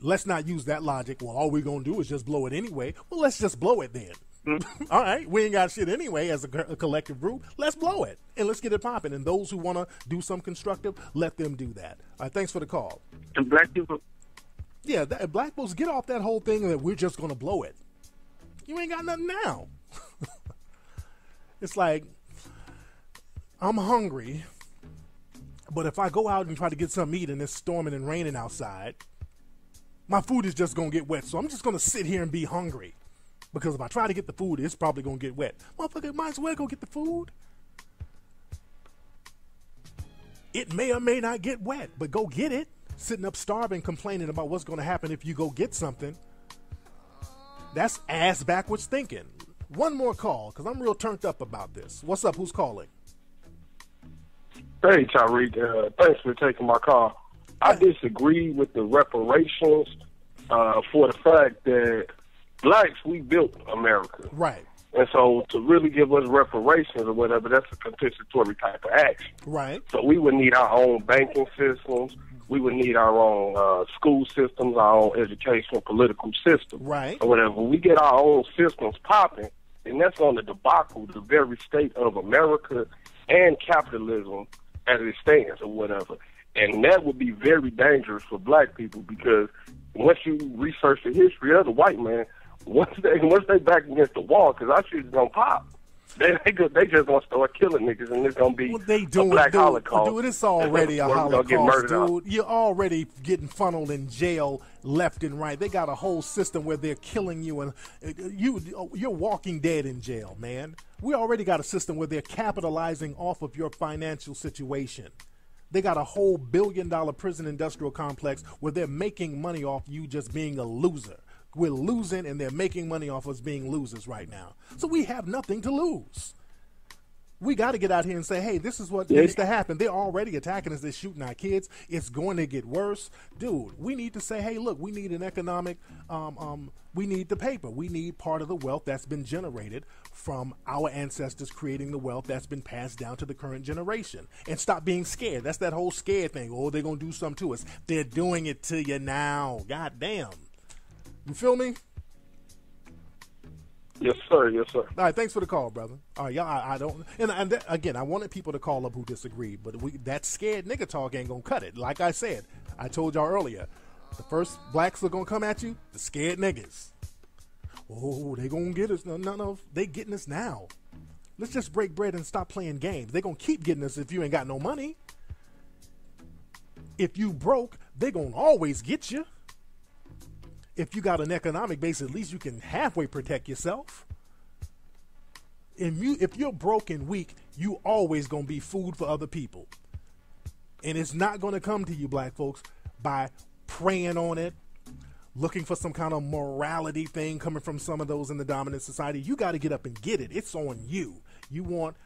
let's not use that logic. Well, all we're gonna do is just blow it anyway. Well, let's just blow it then. All right, we ain't got shit anyway as a collective group. Let's blow it and let's get it popping. And those who want to do some constructive, let them do that. All right, thanks for the call. And black people, black folks, get off that whole thing that we're just gonna blow it. You ain't got nothing now. It's like, I'm hungry, but if I go out and try to get something to eat and it's storming and raining outside, my food is just going to get wet. So I'm just going to sit here and be hungry. Because if I try to get the food, it's probably going to get wet. Motherfucker, might as well go get the food. It may or may not get wet, but go get it. Sitting up starving, complaining about what's going to happen if you go get something. That's ass backwards thinking. One more call, because I'm real turned up about this. What's up? Who's calling? Hey, Tariq. Thanks for taking my call. I disagree with the reparations for the fact that blacks, we built America. Right. And so to really give us reparations or whatever, that's a compensatory type of action. Right. So we would need our own banking systems. We would need our own school systems, our own educational, political system. Right. Or whatever. When we get our own systems popping, and that's on the debacle, the very state of America and capitalism as it stands or whatever. And that would be very dangerous for black people because once you research the history of the white man, once they back against the wall, because our shit's gonna pop. They just gonna start killing niggas, and it's gonna be a black holocaust. Dude, it's already a holocaust, dude. You're already getting funneled in jail left and right. They got a whole system where they're killing you, and you're walking dead in jail, man. We already got a system where they're capitalizing off of your financial situation. They got a whole $1 billion prison industrial complex where they're making money off you just being a loser. We're losing, and they're making money off us being losers right now. So we have nothing to lose. We got to get out here and say, hey, this is what needs to happen. They're already attacking us. They're shooting our kids. It's going to get worse. Dude, we need to say, hey, look, we need an economic, we need the paper. We need part of the wealth that's been generated from our ancestors creating the wealth that's been passed down to the current generation. And stop being scared. That's that whole scared thing. Oh, they're going to do something to us. They're doing it to you now. God damn. You feel me? Yes, sir. Yes, sir. All right, thanks for the call, brother. All right, y'all, I don't, and again, I wanted people to call up who disagree, but that scared nigga talk ain't gonna cut it. Like I said, I told y'all earlier, the first blacks are gonna come at you, the scared niggas. Oh, they gonna get us. No, they getting us now. Let's just break bread and stop playing games. They gonna keep getting us if you ain't got no money. If you broke, they gonna always get you. If you got an economic base, at least you can halfway protect yourself. If you're broke and weak, you always going to be food for other people. And it's not going to come to you, black folks, by preying on it, looking for some kind of morality thing coming from some of those in the dominant society. You got to get up and get it. It's on you. You want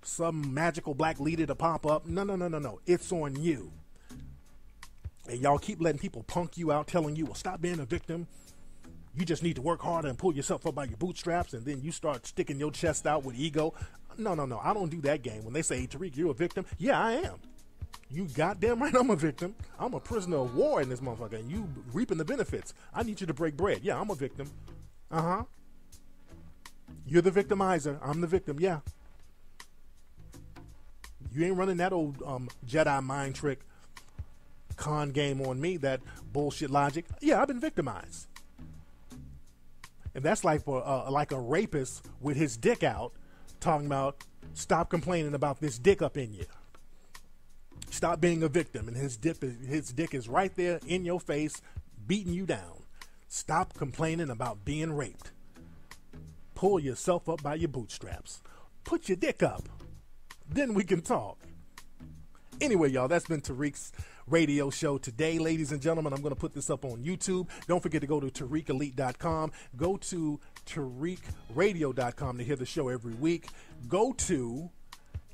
some magical black leader to pop up? No. It's on you. And y'all keep letting people punk you out, telling you, well, stop being a victim. You just need to work harder and pull yourself up by your bootstraps, and then you start sticking your chest out with ego. No. I don't do that game. When they say, hey, Tariq, you're a victim. Yeah, I am. You goddamn right I'm a victim. I'm a prisoner of war in this motherfucker, and you reaping the benefits. I need you to break bread. Yeah, I'm a victim. Uh-huh. You're the victimizer. I'm the victim. Yeah. You ain't running that old Jedi mind trick con game on me, that bullshit logic. Yeah, I've been victimized. And that's like for like a rapist with his dick out talking about stop complaining about this dick up in you. Stop being a victim. And his dick is right there in your face beating you down. Stop complaining about being raped. Pull yourself up by your bootstraps. Put your dick up. Then we can talk. Anyway, y'all, that's been Tariq's radio show today. Ladies and gentlemen, I'm going to put this up on YouTube. Don't forget to go to TariqElite.com. Go to TariqRadio.com to hear the show every week. Go to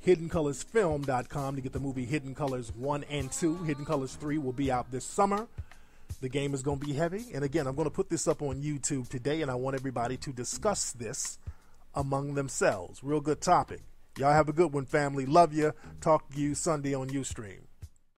HiddenColorsFilm.com to get the movie Hidden Colors 1 and 2. Hidden Colors 3 will be out this summer. The game is going to be heavy. And again, I'm going to put this up on YouTube today, and I want everybody to discuss this among themselves. Real good topic. Y'all have a good one, family. Love you. Talk to you Sunday on Ustream.